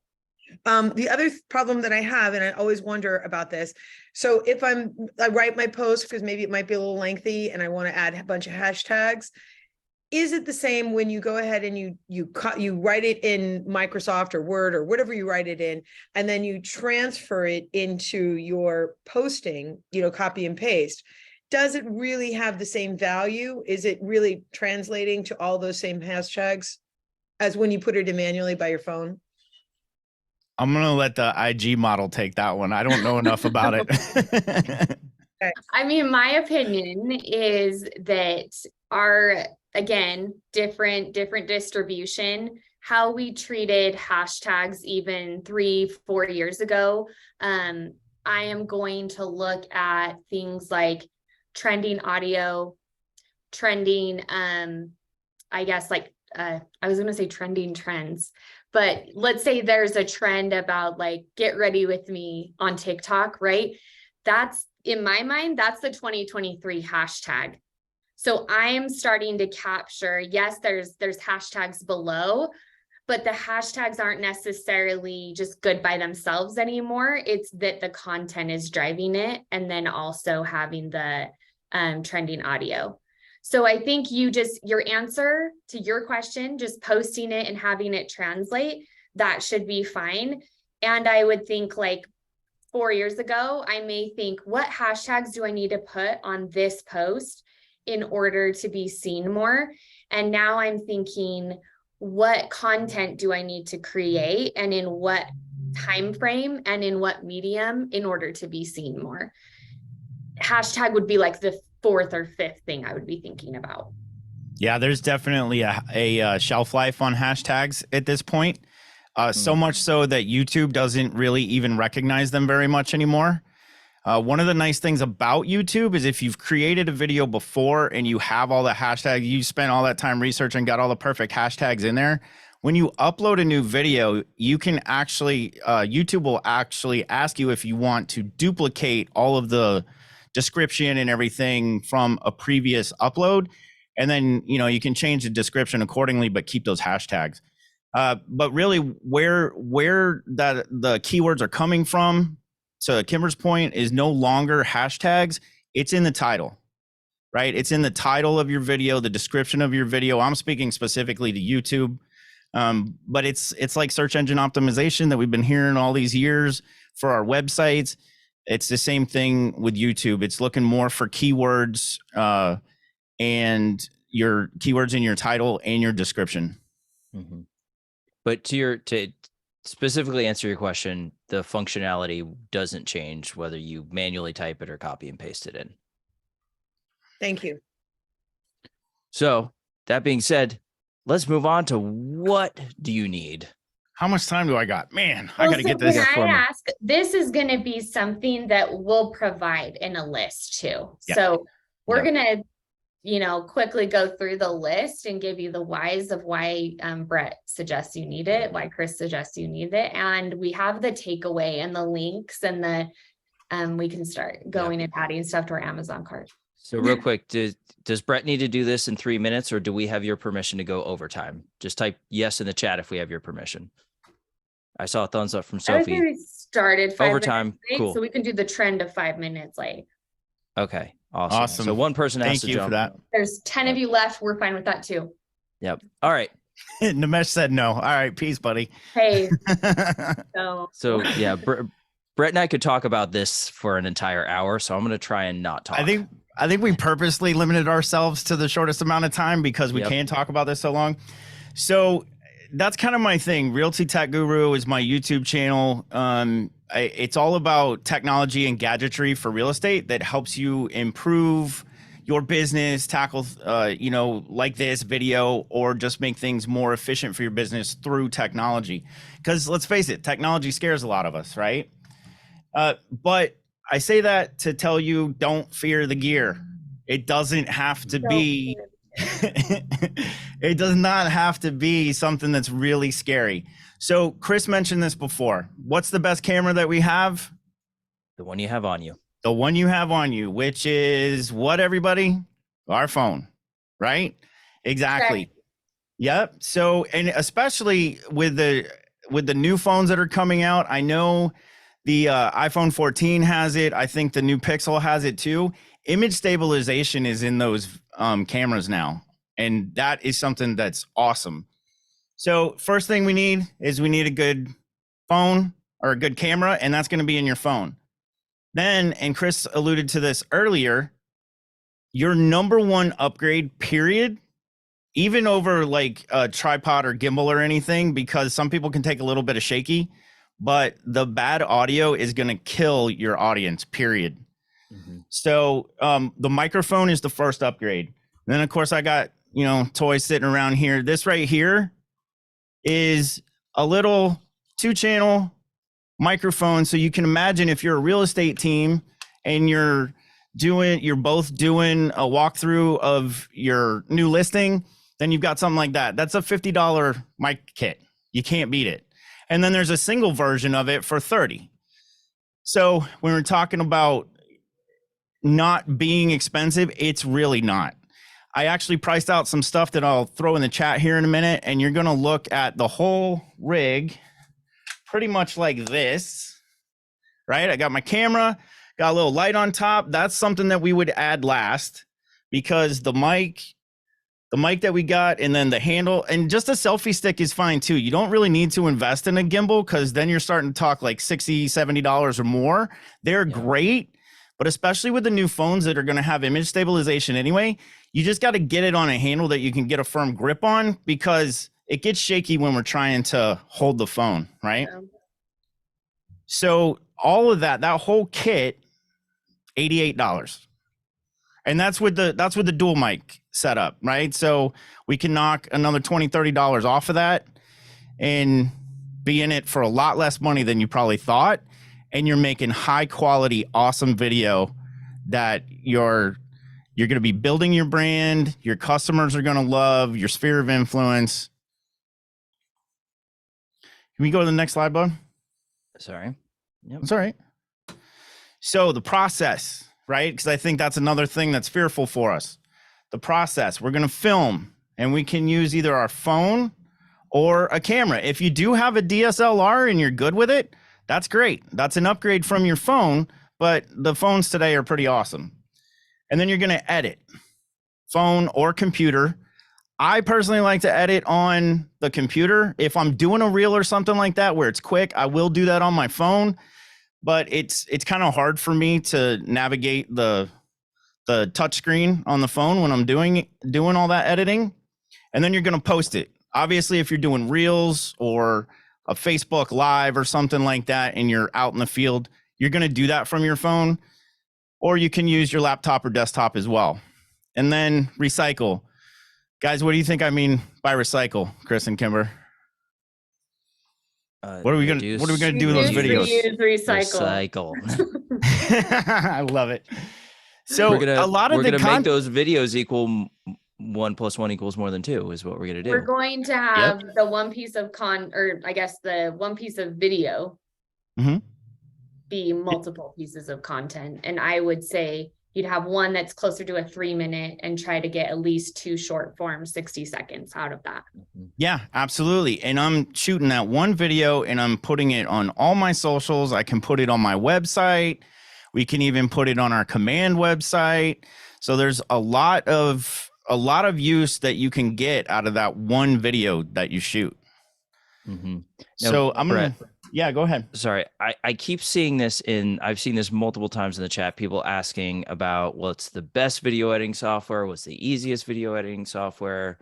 The other problem that I have, and I always wonder about this. So if I write my post, because maybe it might be a little lengthy and I want to add a bunch of hashtags, is it the same when you go ahead and you write it in Microsoft or Word or whatever you write it in, and then you transfer it into your posting, copy and paste? Does it really have the same value? Is it really translating to all those same hashtags as when you put it in manually by your phone? I'm going to let the IG model take that one. I don't know enough about it. I mean, my opinion is that again, different distribution, how we treated hashtags even 3-4 years ago, I am going to look at things like trending audio, trending, I guess like, I was going to say trending trends, but let's say there's a trend about like, get ready with me on TikTok, right? That's in my mind, that's the 2023 hashtag. So I'm starting to capture, yes, there's hashtags below, but the hashtags aren't necessarily just good by themselves anymore. It's that the content is driving it, and then also having the trending audio. So I think your answer to your question, just posting it and having it translate, that should be fine. And I would think like 4 years ago, I may think, what hashtags do I need to put on this post in order to be seen more? And now I'm thinking, what content do I need to create, and in what time frame and in what medium in order to be seen more? Hashtag would be like the 4th or 5th thing I would be thinking about. Yeah, there's definitely a shelf life on hashtags at this point. So much so that YouTube doesn't really even recognize them very much anymore. One of the nice things about YouTube is if you've created a video before and you have all the hashtags, you spent all that time researching, got all the perfect hashtags in there. When you upload a new video, you can actually, YouTube will actually ask you if you want to duplicate all of the description and everything from a previous upload. And then, you can change the description accordingly, but keep those hashtags. But really where the keywords are coming from, to Kimber's point, is no longer hashtags. It's in the title, right? It's in the title of your video, the description of your video. I'm speaking specifically to YouTube. But it's like search engine optimization that we've been hearing all these years for our websites. It's the same thing with YouTube. It's looking more for keywords, and your keywords in your title and your description. Mm-hmm. But to specifically answer your question, the functionality doesn't change whether you manually type it or copy and paste it in. Thank you. So that being said, let's move on to what do you need? How much time do I got? Man, I got to get Can this. I ask, this is going to be something that we'll provide in a list too. Yeah. So we're Yeah. going to, quickly go through the list and give you the whys of why Brett suggests you need it, why Chris suggests you need it. And we have the takeaway and the links and we can start going and adding stuff to our Amazon cart. So real quick, does Brett need to do this in 3 minutes, or do we have your permission to go overtime? Just type yes in the chat if we have your permission. I saw a thumbs up from I would say Sophie. we started 5 Overtime, minutes late, cool. so we can do the trend of 5 minutes late. Okay, awesome. Awesome. So one person has Thank to you jump. for that. There's 10 of you left. We're fine with that too. Yep. All right. Namesh said no. All right, peace, buddy. Hey, so So yeah, Brett and I could talk about this for an entire hour, so I'm going to try and not talk. I think we purposely limited ourselves to the shortest amount of time because we Yep. can't talk about this so long. So that's kind of my thing. Realty Tech Guru is my YouTube channel. It's all about technology and gadgetry for real estate that helps you improve your business, tackle, like this video, or just make things more efficient for your business through technology. Because let's face it, technology scares a lot of us, right? But I say that to tell you, don't fear the gear. It doesn't have to be, it does not have to be something that's really scary. So Chris mentioned this before. What's the best camera that we have? The one you have on you. The one you have on you, which is what, everybody? Our phone, right? Exactly. Yep. So, and especially with the new phones that are coming out, I know the iPhone 14 has it. I think the new Pixel has it too. Image stabilization is in those cameras now. And that is something that's awesome. So first thing we need is we need a good phone or a good camera, and that's going to be in your phone. Then, and Chris alluded to this earlier, your number one upgrade, period, even over like a tripod or gimbal or anything, because some people can take a little bit of shaky, but the bad audio is going to kill your audience, period. Mm-hmm. So the microphone is the first upgrade. Then, of course, I got, toys sitting around here. This right here is a little 2-channel microphone. So you can imagine if you're a real estate team and you're both doing a walkthrough of your new listing, then you've got something like that. That's a $50 mic kit. You can't beat it. And then there's a single version of it for $30. So when we're talking about not being expensive, it's really not. I actually priced out some stuff that I'll throw in the chat here in a minute, and you're going to look at the whole rig pretty much like this, right? I got my camera, got a little light on top. That's something that we would add last, because the mic that we got, and then the handle, and just a selfie stick is fine too. You don't really need to invest in a gimbal, because then you're starting to talk like $60, $70 or more. They're great, but especially with the new phones that are going to have image stabilization anyway, you just got to get it on a handle that you can get a firm grip on, because it gets shaky when we're trying to hold the phone, right? Yeah. So all of that whole kit, $88. And that's with the dual mic setup, right? So we can knock another $20, $30 off of that and be in it for a lot less money than you probably thought. And you're making high quality, awesome video that you're going to be building your brand. Your customers are going to love your sphere of influence. Can we go to the next slide, bud? Sorry. Yep. That's all right. So the process, right? Because I think that's another thing that's fearful for us. The process, we're going to film, and we can use either our phone or a camera. If you do have a DSLR and you're good with it, that's great. That's an upgrade from your phone, but the phones today are pretty awesome. And then you're going to edit, phone or computer. I personally like to edit on the computer. If I'm doing a reel or something like that where it's quick, I will do that on my phone, but it's kind of hard for me to navigate the touch screen on the phone when I'm doing all that editing. And then you're going to post it. Obviously, if you're doing reels or a Facebook Live or something like that, and you're out in the field, you're going to do that from your phone, or you can use your laptop or desktop as well. And then recycle. Guys, what do you think I mean by recycle, Chris and Kimber? What are we gonna do with those videos? Reduce, recycle. I love it. So we're gonna make those videos equal 1 + 1 = more than 2 is what we're gonna do. We're going to have the one piece of the one piece of video be multiple pieces of content. And I would say you'd have one that's closer to a 3 minute and try to get at least 2 short form 60 seconds out of that. Yeah, absolutely. And I'm shooting that one video and I'm putting it on all my socials. I can put it on my website. We can even put it on our command website. So there's a lot of use that you can get out of that one video that you shoot. So I'm going to, yeah, go ahead. Sorry. I keep seeing this I've seen this multiple times in the chat, people asking about what's the best video editing software, what's the easiest video editing software,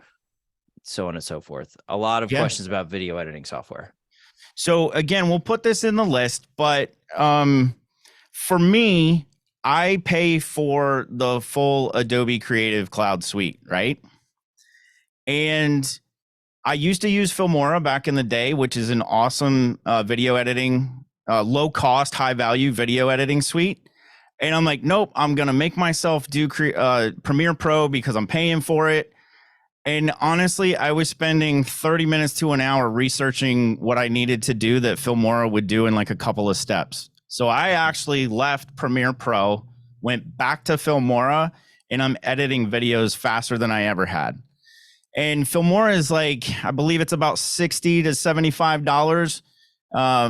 so on and so forth. A lot of questions about video editing software. So again, we'll put this in the list, but for me, I pay for the full Adobe Creative Cloud suite, right? And I used to use Filmora back in the day, which is an awesome video editing, low cost, high value video editing suite. And I'm like, nope, I'm going to make myself do Premiere Pro because I'm paying for it. And honestly, I was spending 30 minutes to an hour researching what I needed to do that Filmora would do in like a couple of steps. So I actually left Premiere Pro, went back to Filmora, and I'm editing videos faster than I ever had. And Filmora is like, I believe it's about $60 to $75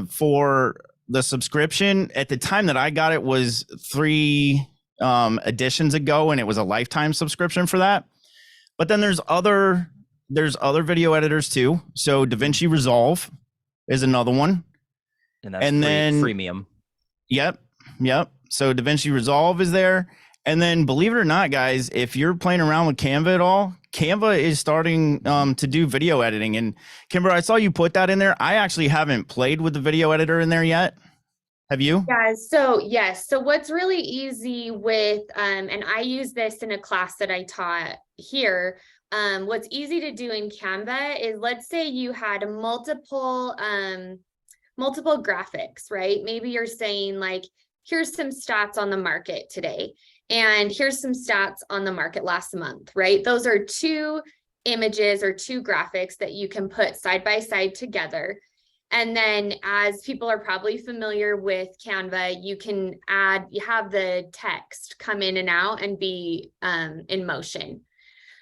for the subscription. At the time that I got it was 3 editions ago, and it was a lifetime subscription for that. But then there's other video editors too. So DaVinci Resolve is another one. And that's freemium. Yep. So DaVinci Resolve is there. And then believe it or not, guys, if you're playing around with Canva at all, Canva is starting to do video editing. And Kimber, I saw you put that in there. I actually haven't played with the video editor in there yet. Have you? Yeah, so yes. So what's really easy with, and I use this in a class that I taught here. What's easy to do in Canva is, let's say you had multiple multiple graphics, right? Maybe you're saying like, here's some stats on the market today, and here's some stats on the market last month, right? Those are two images or two graphics that you can put side by side together. And then, as people are probably familiar with Canva, you can have the text come in and out and be in motion.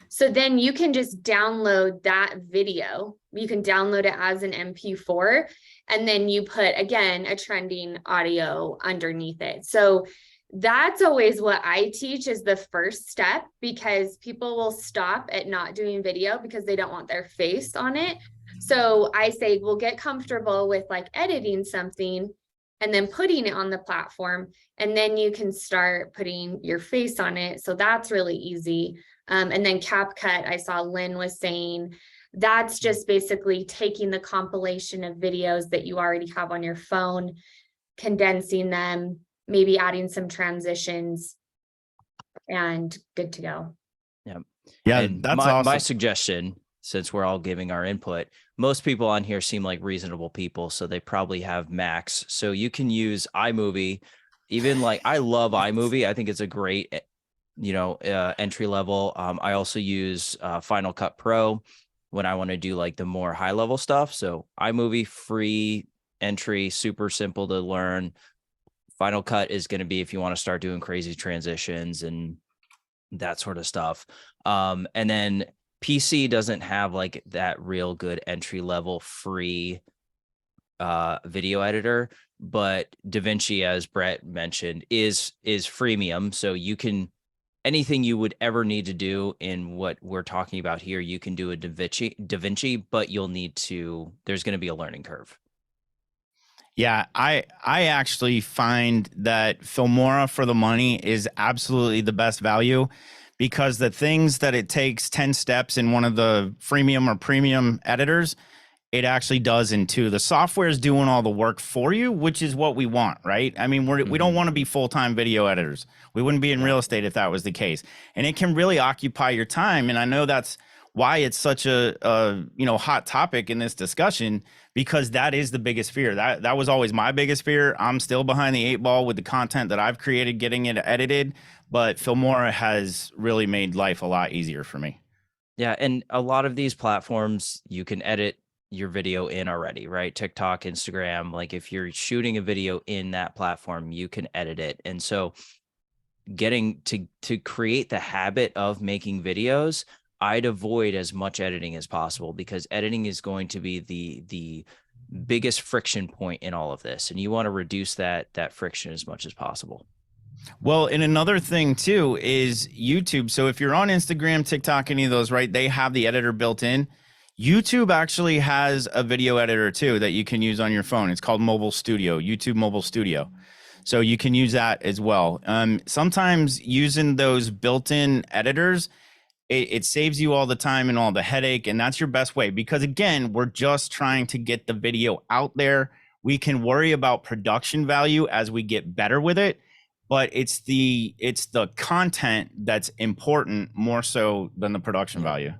So then you can just download that video. You can download it as an MP4, and then you put, again, a trending audio underneath it. So that's always what I teach is the first step, because people will stop at not doing video because they don't want their face on it. So I say, well, get comfortable with like editing something and then putting it on the platform, and then you can start putting your face on it. So that's really easy. And then CapCut, I saw Lynn was saying, that's just basically taking the compilation of videos that you already have on your phone, condensing them, maybe adding some transitions, and good to go. Yeah, And that's my awesome. suggestion, since we're all giving our input, most people on here seem like reasonable people, so they probably have Macs. So you can use iMovie. Even like, I love iMovie. I think it's a great, entry level. I also use Final Cut Pro when I want to do like the more high level stuff. So iMovie, free entry, super simple to learn. Final Cut is going to be if you want to start doing crazy transitions and that sort of stuff. And then PC doesn't have like that real good entry level free video editor, but DaVinci, as Brett mentioned, is freemium. So you can, anything you would ever need to do in what we're talking about here, you can do a DaVinci, but there's going to be a learning curve. Yeah, I actually find that Filmora for the money is absolutely the best value, because the things that it takes 10 steps in one of the freemium or premium editors, it actually does in two. The software is doing all the work for you, which is what we want, right? I mean, we don't want to be full-time video editors. We wouldn't be in real estate if that was the case. And it can really occupy your time. And I know that's why it's such a hot topic in this discussion, because that is the biggest fear. That was always my biggest fear. I'm still behind the 8 ball with the content that I've created, getting it edited, but Filmora has really made life a lot easier for me. Yeah, and a lot of these platforms you can edit your video in already, right? TikTok, Instagram, like if you're shooting a video in that platform, you can edit it. And so getting to create the habit of making videos, I'd avoid as much editing as possible, because editing is going to be the biggest friction point in all of this. And you want to reduce that friction as much as possible. Well, and another thing too is YouTube. So if you're on Instagram, TikTok, any of those, right, they have the editor built in. YouTube actually has a video editor too that you can use on your phone. It's called Mobile Studio, YouTube Mobile Studio. So you can use that as well. Sometimes using those built-in editors, it saves you all the time and all the headache, and that's your best way, because again, we're just trying to get the video out there. We can worry about production value as we get better with it, but it's the content that's important more so than the production value.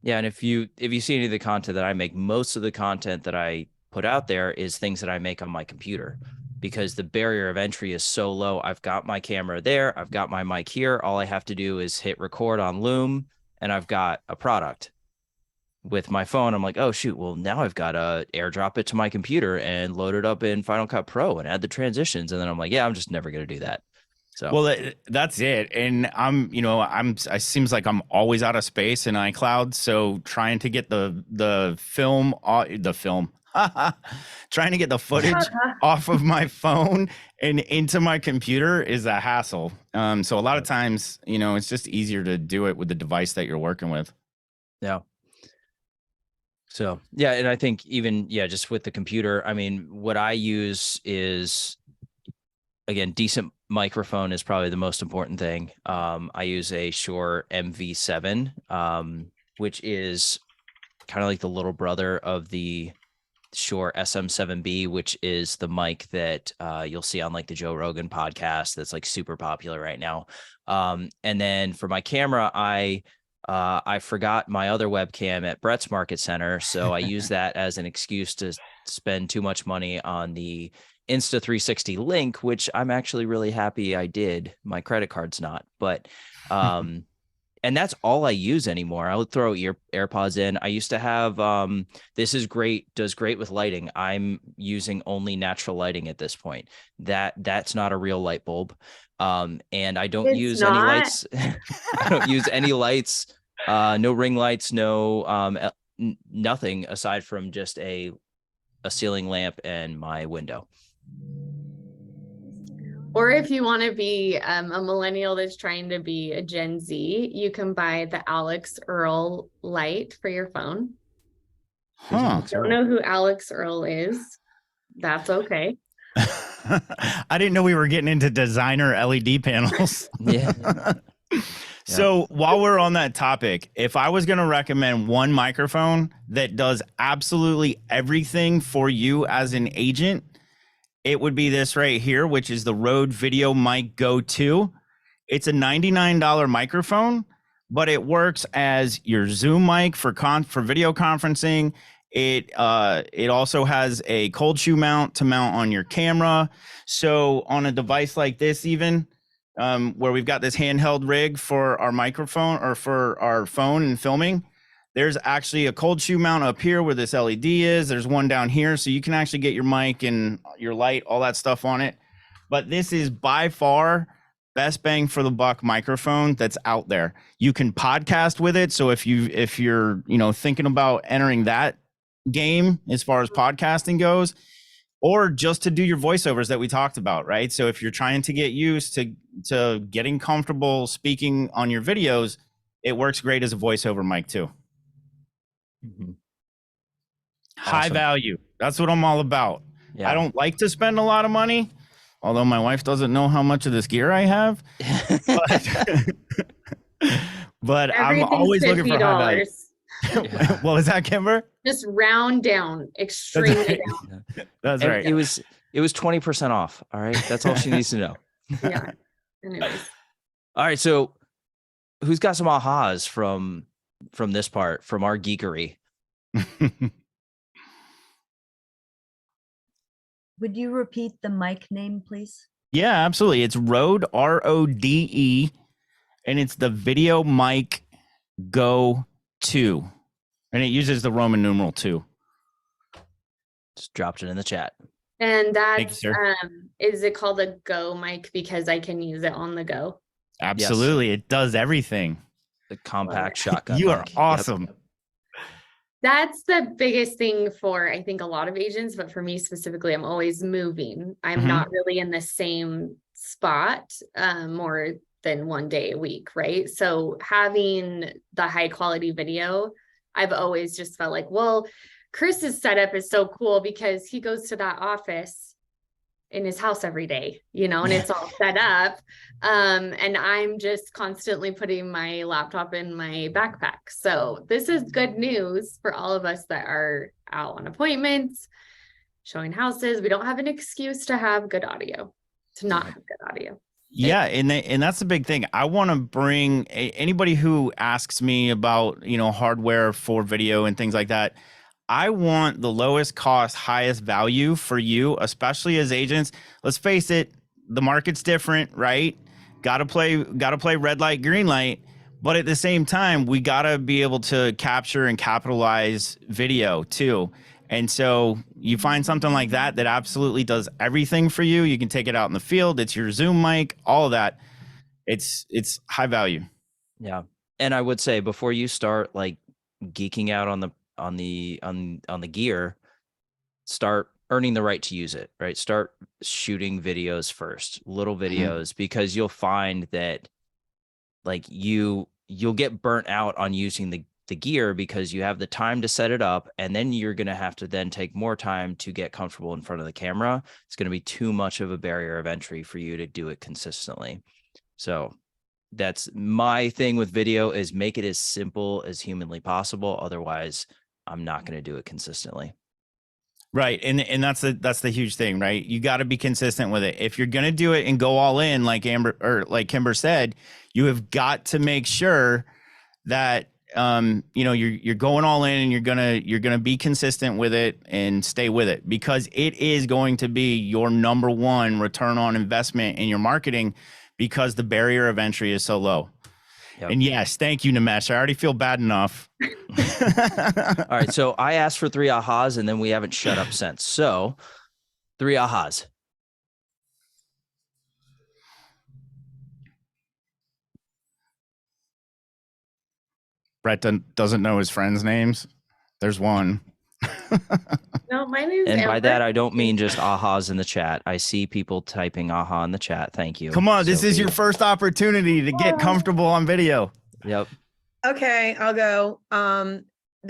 Yeah, and if you see any of the content that I make, most of the content that I put out there is things that I make on my computer, because the barrier of entry is so low. I've got my camera there, I've got my mic here. All I have to do is hit record on Loom, and I've got a product. With my phone, I'm like, oh shoot, well now I've got to airdrop it to my computer and load it up in Final Cut Pro and add the transitions. And then I'm like, yeah, I'm just never going to do that. So well, that's it. And it seems like I'm always out of space in iCloud. So trying to get the film, trying to get the footage off of my phone and into my computer is a hassle. So a lot of times, it's just easier to do it with the device that you're working with. Yeah. So, yeah. And I think even, just with the computer, I mean, what I use is, again, decent microphone is probably the most important thing. I use a Shure MV7, which is kind of like the little brother of the Shure SM7B, which is the mic that you'll see on like the Joe Rogan podcast that's like super popular right now. And then for my camera, I I forgot my other webcam at Brett's Market Center, so I used that as an excuse to spend too much money on the Insta360 Link, which I'm actually really happy I did. My credit card's not, but and that's all I use anymore. I would throw AirPods in. I used to have this is great, does great with lighting. I'm using only natural lighting at this point. That's not a real light bulb. And I don't It's use any not? lights. I don't use any lights, no ring lights, no nothing aside from just a ceiling lamp and my window. Or if you want to be a millennial that's trying to be a Gen Z, you can buy the Alex Earl light for your phone. Huh. Don't know who Alex Earl is. That's okay. I didn't know we were getting into designer LED panels. Yeah. So while we're on that topic, if I was going to recommend one microphone that does absolutely everything for you as an agent, it would be this right here, which is the Rode Video Mic Go 2. It's a $99 microphone, but it works as your Zoom mic for video conferencing. It also has a cold shoe mount to mount on your camera. So on a device like this, even where we've got this handheld rig for our microphone or for our phone and filming, there's actually a cold shoe mount up here where this LED is. There's one down here, so you can actually get your mic and your light, all that stuff on it. But this is by far best bang for the buck microphone that's out there. You can podcast with it. So if you're thinking about entering that game as far as podcasting goes, or just to do your voiceovers that we talked about, right? So if you're trying to get used to getting comfortable speaking on your videos, it works great as a voiceover mic too. Mm-hmm. High Awesome. value. That's what I'm all about. Yeah. I don't like to spend a lot of money, although my wife doesn't know how much of this gear I have. But I'm Everything's always looking for high value. $50. Yeah. What was that, Kimber? Just round down, extremely right. down. That's And right. It was 20% off. All right. That's all she needs to know. Yeah. Anyways. All right. So who's got some ahas from this part, from our geekery? Would you repeat the mic name, please? Yeah, absolutely. It's Rode, RODE, and it's the Video Mic Go 2. And it uses the Roman numeral 2. Just dropped it in the chat. And Thank you, that's, sir. is it called a Go mic because I can use it on the go? Absolutely. It does everything. The compact shotgun. You are mic. Yep. awesome. That's the biggest thing for, I think, a lot of agents, but for me specifically, I'm always moving. I'm Mhm. not really in the same spot more than one day a week, right? So having the high quality video, I've always just felt like, well, Chris's setup is so cool because he goes to that office in his house every day, and it's all set up. And I'm just constantly putting my laptop in my backpack. So this is good news for all of us that are out on appointments, showing houses. We don't have an excuse to have good audio, to not have good audio. Yeah, and that's the big thing. I want to bring anybody who asks me about, hardware for video and things like that. I want the lowest cost, highest value for you, especially as agents. Let's face it, the market's different, right? Got to play red light, green light, but at the same time, we got to be able to capture and capitalize video too. And so you find something like that absolutely does everything for you. You can take it out in the field. It's your Zoom mic, all of that. It's high value. Yeah. And I would say before you start like geeking out on the gear, start earning the right to use it, right? Start shooting videos first, little videos, because you'll find that like you'll get burnt out on using the gear because you have the time to set it up, and then you're going to have to then take more time to get comfortable in front of the camera. It's going to be too much of a barrier of entry for you to do it consistently. So that's my thing with video, is make it as simple as humanly possible. Otherwise, I'm not going to do it consistently. Right. And that's the huge thing, right? You got to be consistent with it. If you're going to do it and go all in, like Kimber said, you have got to make sure that you're going all in and you're gonna be consistent with it and stay with it, because it is going to be your number one return on investment in your marketing, because the barrier of entry is so low. Yep. And yes, thank you, Nimesh. I already feel bad enough. All right. So I asked for 3 ahas and then we haven't shut up since. So 3 ahas. Brett doesn't know his friends' names. There's one. No, my name's And by Amber. that, I don't mean just ahas in the chat. I see people typing aha in the chat. Thank you. Come on, this is Sophie. your first opportunity to get comfortable on video. Yep. Okay, I'll go.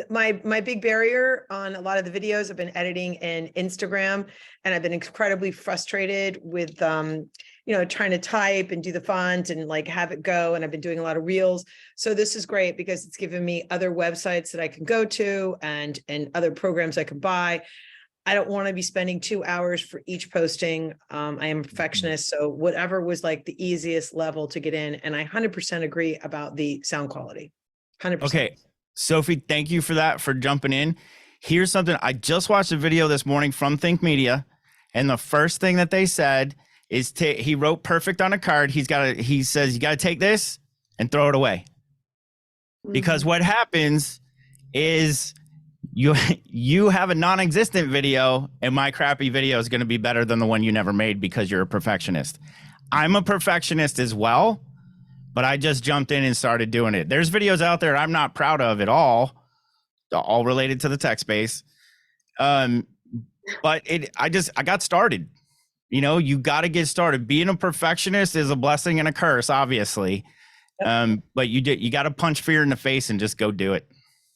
My big barrier on a lot of the videos I've been editing in Instagram, and I've been incredibly frustrated with trying to type and do the font and like have it go. And I've been doing a lot of reels. So this is great because it's given me other websites that I can go to and other programs I can buy. I don't want to be spending 2 hours for each posting. I am a perfectionist, so whatever was like the easiest level to get in. And I 100% agree about the sound quality. 100%. Okay, Sophie, thank you for that, for jumping in. Here's something. I just watched a video this morning from Think Media, and the first thing that they said is he wrote perfect on a card. He says, you got to take this and throw it away. Because what happens is you have a non-existent video, and my crappy video is going to be better than the one you never made because you're a perfectionist. I'm a perfectionist as well, but I just jumped in and started doing it. There's videos out there I'm not proud of at all related to the tech space. But I got started. You got to get started. Being a perfectionist is a blessing and a curse, obviously. But you got to punch fear in the face and just go do it.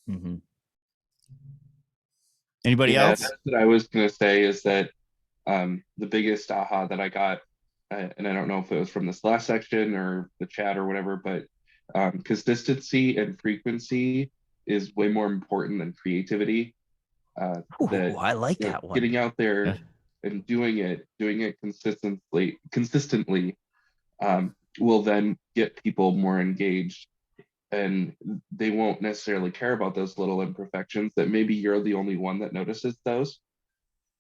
Mm-hmm. Anybody else? That's what I was going to say is that the biggest aha that I got, and I don't know if it was from this last section or the chat or whatever, but consistency and frequency is way more important than creativity. I like that one. Getting out there and doing it consistently will then get people more engaged, and they won't necessarily care about those little imperfections that maybe you're the only one that notices those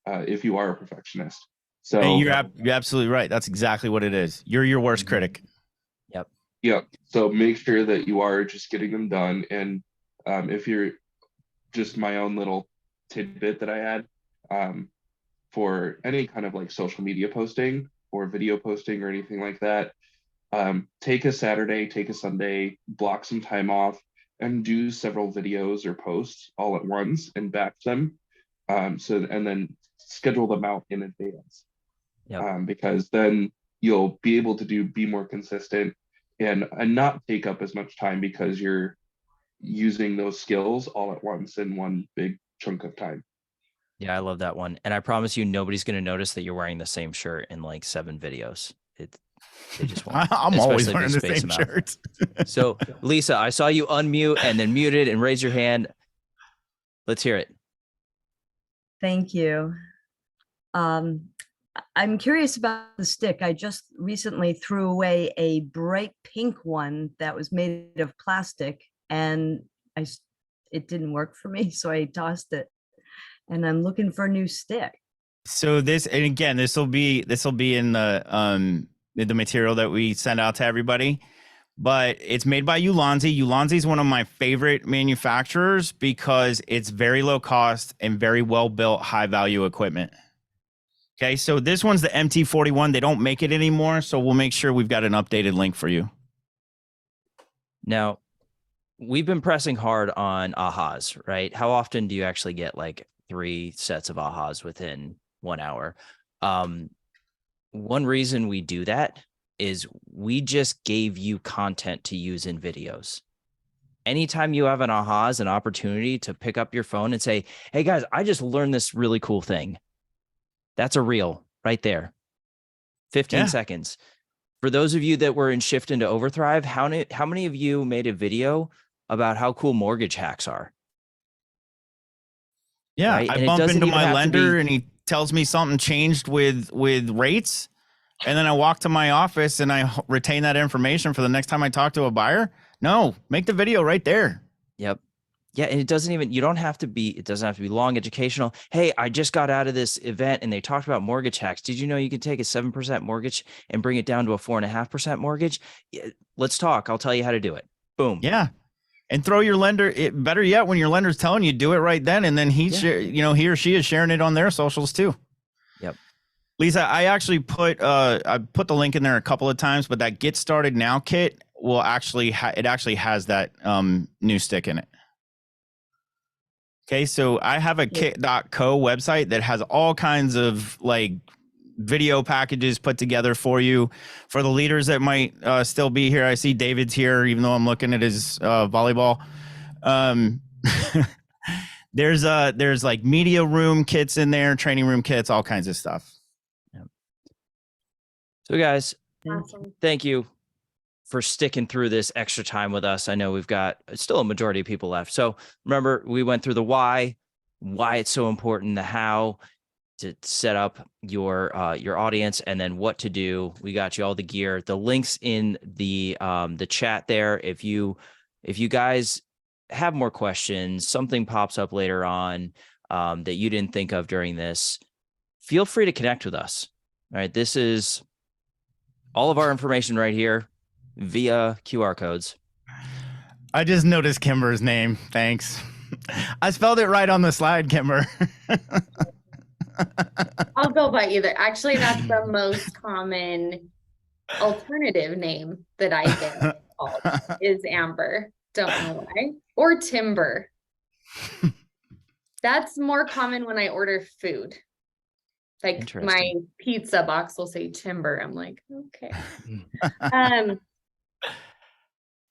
if you are a perfectionist. So and you're absolutely right. That's exactly what it is. You're your worst critic. Yeah. So make sure that you are just getting them done. And if you're just my own little tidbit that I had for any kind of like social media posting or video posting or anything like that, take a Saturday, take a Sunday, block some time off, and do several videos or posts all at once and batch them. And then schedule them out in advance. Because then you'll be able to be more consistent and not take up as much time because you're using those skills all at once in one big chunk of time. Yeah, I love that one. And I promise you, nobody's going to notice that you're wearing the same shirt in like 7 videos. They just won't. I'm always Especially wearing if the you space same them out. shirt. So, Lisa, I saw you unmute and then muted and raise your hand. Let's hear it. Thank you. I'm curious about the stick. I just recently threw away a bright pink one that was made of plastic, and it didn't work for me, so I tossed it. And I'm looking for a new stick. So this will be in the material that we send out to everybody, but it's made by Ulanzi. Ulanzi is one of my favorite manufacturers because it's very low cost and very well built, high value equipment. Okay, so this one's the MT41. They don't make it anymore, so we'll make sure we've got an updated link for you. Now, we've been pressing hard on ahas, right? How often do you actually get like 3 sets of ahas within 1 hour? One reason we do that is we just gave you content to use in videos. Anytime you have an aha is an opportunity to pick up your phone and say, hey guys, I just learned this really cool thing. That's a reel right there. 15 seconds. For those of you that were in Shift into Overthrive, how many of you made a video about how cool mortgage hacks are? Yeah, Right? I And it bump doesn't into even my have to lender be- and he tells me something changed with rates. And then I walk to my office and I retain that information for the next time I talk to a buyer. No, make the video right there. Yep. Yeah, and it doesn't have to be long educational. Hey, I just got out of this event and they talked about mortgage hacks. Did you know you can take a 7% mortgage and bring it down to a 4.5% mortgage? Yeah, let's talk. I'll tell you how to do it. Boom. Yeah. And throw your lender, better yet, when your lender's telling you, do it right then. And then he or she is sharing it on their socials too. Yep. Lisa, I actually put the link in there a couple of times, but that Get Started Now kit will actually, it actually has that new stick in it. Okay. So I have a kit.co website that has all kinds of like video packages put together for you. For the leaders that might still be here, I see David's here, even though I'm looking at his volleyball. There's like media room kits in there, training room kits, all kinds of stuff. Yep. So guys, Awesome. thank you for sticking through this extra time with us. I know we've got still a majority of people left. So remember, we went through the why it's so important, the how to set up your audience, and then what to do. We got you all the gear. The links in the chat there. If you guys have more questions, something pops up later on that you didn't think of during this, feel free to connect with us. All right, this is all of our information right here via QR codes. I just noticed Kimber's name. Thanks. I spelled it right on the slide, Kimber. I'll go by either. Actually, that's the most common alternative name that I get called is Amber. Don't know why. Or Timber. That's more common when I order food. Like my Interesting. pizza box will say Timber. I'm like, okay.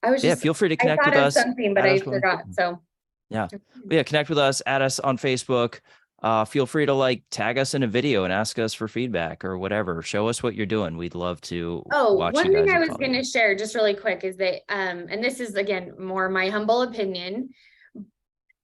I was just Feel free to I connect thought with of us. something, but add I us when- forgot. So Yeah, connect with us, add us on Facebook. Feel free to like tag us in a video and ask us for feedback or whatever. Show us what you're doing. We'd love to watch one you guys. thing I and was follow going to you. share just really quick is that, and this is again, more my humble opinion.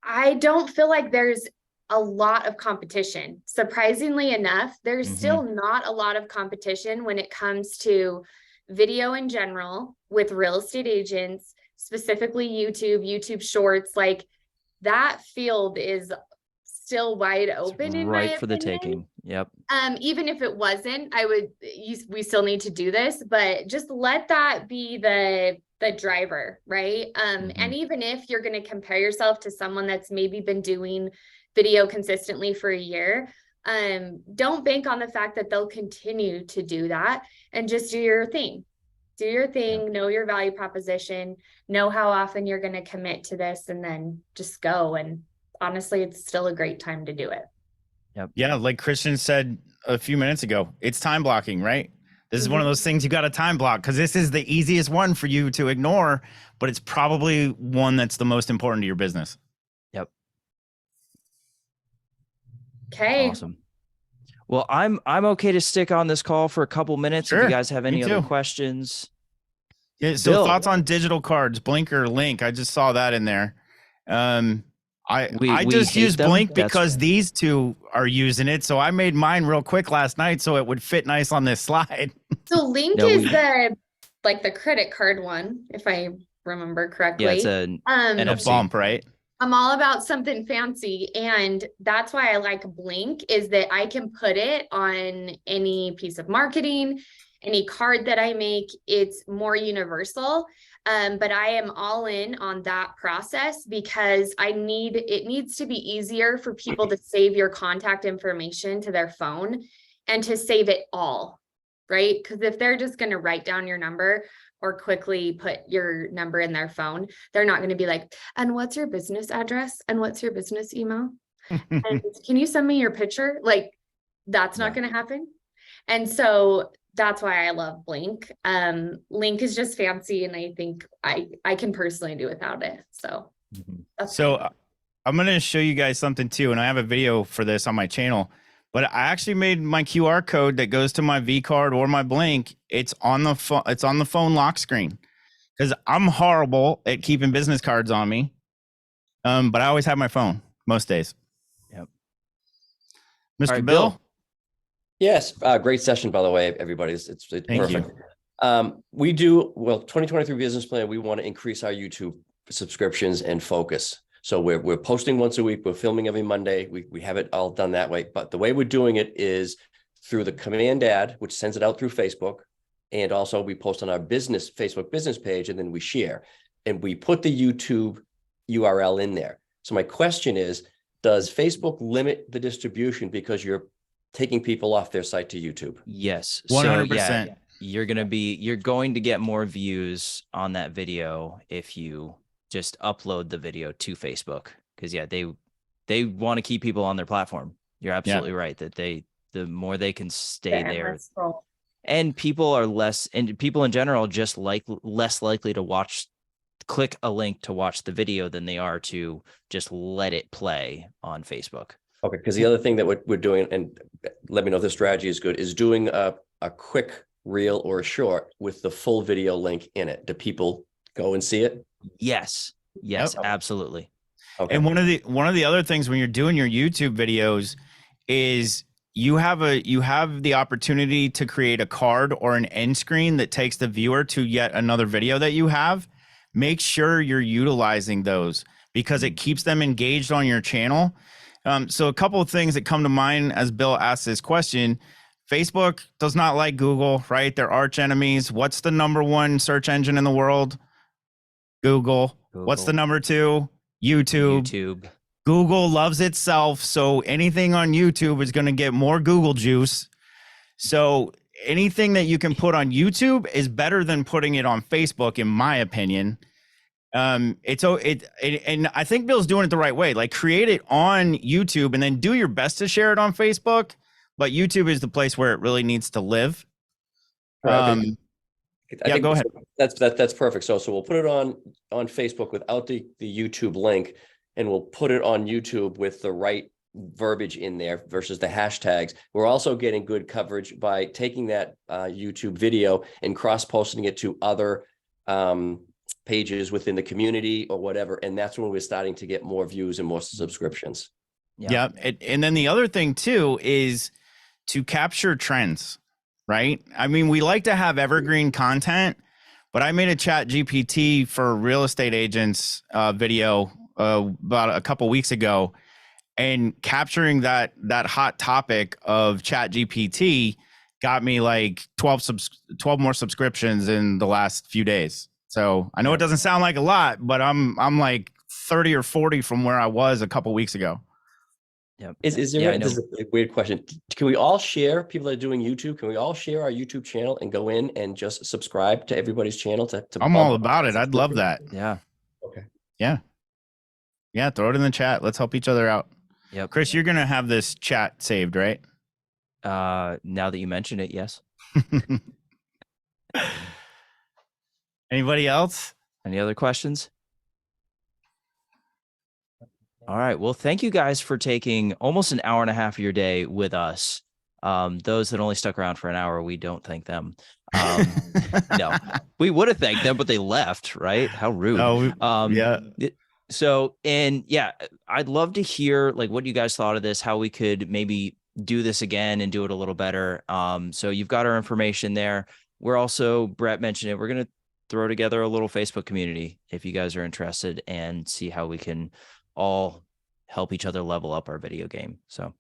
I don't feel like there's a lot of competition. Surprisingly enough, there's still not a lot of competition when it comes to video in general with real estate agents, specifically YouTube shorts. Like that field is still wide open in right my for the opinion. taking. Yep. Even if it wasn't, we still need to do this, but just let that be the driver, right? And even if you're going to compare yourself to someone that's maybe been doing video consistently for a year, don't bank on the fact that they'll continue to do that, and just do your thing. Do your thing, know your value proposition, know how often you're going to commit to this, and then just go. And honestly, it's still a great time to do it. Yep. Yeah, like Christian said a few minutes ago, it's time blocking, right? This is one of those things you got to time block because this is the easiest one for you to ignore, but it's probably one that's the most important to your business. Yep. Okay. Awesome. Well, I'm okay to stick on this call for a couple minutes. If Sure, you guys have any me other too. questions. Yeah, so Bill. thoughts on digital cards, Blink or Link? I just saw that in there. I We just hate use them. Blink That's because right. these two are using it. So I made mine real quick last night so it would fit nice on this slide. So Link No, is we- the credit card one, if I remember correctly. Yeah, it's an Um, A NFC. bump, right? I'm all about something fancy, and that's why I like Blink, is that I can put it on any piece of marketing, any card that I make. It's more universal. But I am all in on that process because it needs to be easier for people to save your contact information to their phone and to save it all, right? Because if they're just going to write down your number or quickly put your number in their phone, they're not going to be like, and what's your business address? And what's your business email? And can you send me your picture? Like, that's not going to happen. And so that's why I love Blink. Link is just fancy, and I think I can personally do without it. So that's So I'm going to show you guys something too. And I have a video for this on my channel, but I actually made my QR code that goes to my V card or my Blink. It's on the phone. It's on the phone lock screen because I'm horrible at keeping business cards on me. But I always have my phone most days. Yep. Mr. right, Bill? Bill. Yes, great session, by the way, everybody. It's Thank you. perfect. We do, well, 2023 business plan, we want to increase our YouTube subscriptions and focus. So we're posting once a week. We're filming every Monday. We have it all done that way. But the way we're doing it is through the command ad, which sends it out through Facebook. And also we post on our business Facebook business page, and then we share. And we put the YouTube URL in there. So my question is, does Facebook limit the distribution because you're taking people off their site to YouTube? Yes. 100%. You're going to get more views on that video if you just upload the video to Facebook. Because they want to keep people on their platform. You're absolutely right that the more they can stay there, and people in general just less likely to click a link to watch the video than they are to just let it play on Facebook. Okay, because the other thing that we're doing, and let me know if this strategy is good, is doing a quick reel or a short with the full video link in it. Do people go and see it? Yes, absolutely. Okay. And one of the other things when you're doing your YouTube videos is you have the opportunity to create a card or an end screen that takes the viewer to yet another video that you have. Make sure you're utilizing those because it keeps them engaged on your channel. So a couple of things that come to mind as Bill asked this question. Facebook does not like Google, right? They're arch enemies. What's the number 1 search engine in the world? Google. What's the number 2? YouTube. Google loves itself. So anything on YouTube is going to get more Google juice. So anything that you can put on YouTube is better than putting it on Facebook, in my opinion. And I think Bill's doing it the right way. Like, create it on YouTube and then do your best to share it on Facebook. But YouTube is the place where it really needs to live. I think go ahead. That's perfect. So we'll put it on Facebook without the YouTube link, and we'll put it on YouTube with the right verbiage in there versus the hashtags. We're also getting good coverage by taking that YouTube video and cross-posting it to other pages within the community or whatever. And that's when we're starting to get more views and more subscriptions. Yeah. And then the other thing too is to capture trends, right? I mean, we like to have evergreen content, but I made a Chat GPT for real estate agents video about a couple weeks ago, and capturing that hot topic of Chat GPT got me like 12 more subscriptions in the last few days. So I know it doesn't sound like a lot, but I'm like 30 or 40 from where I was a couple weeks ago. Yep. Is there this is a weird question. Can we all share, people that are doing YouTube, can we all share our YouTube channel and go in and just subscribe to everybody's channel to I'm all about it. I'd love that. Yeah. Okay. Yeah. Yeah. Throw it in the chat. Let's help each other out. Yep. Chris, you're going to have this chat saved, right? Now that you mention it, yes. Anybody else? Any other questions? All right. Well, thank you guys for taking almost an hour and a half of your day with us. Those that only stuck around for an hour, we don't thank them. No, we would have thanked them, but they left, right? How rude. Yeah. So, and yeah, I'd love to hear like what you guys thought of this, how we could maybe do this again and do it a little better. So you've got our information there. We're also, Brett mentioned it, we're going to throw together a little Facebook community if you guys are interested and see how we can all help each other level up our video game. So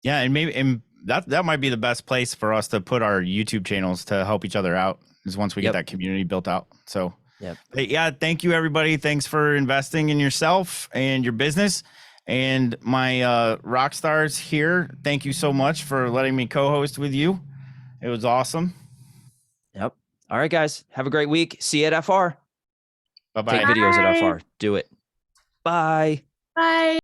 yeah, and that might be the best place for us to put our YouTube channels to help each other out, is once we get that community built out. So yeah, thank you everybody. Thanks for investing in yourself and your business. And my rock stars here, thank you so much for letting me co-host with you. It was awesome. Yep. All right, guys, have a great week. See you at FR. Bye-bye. Take videos at FR. Do it. Bye. Bye.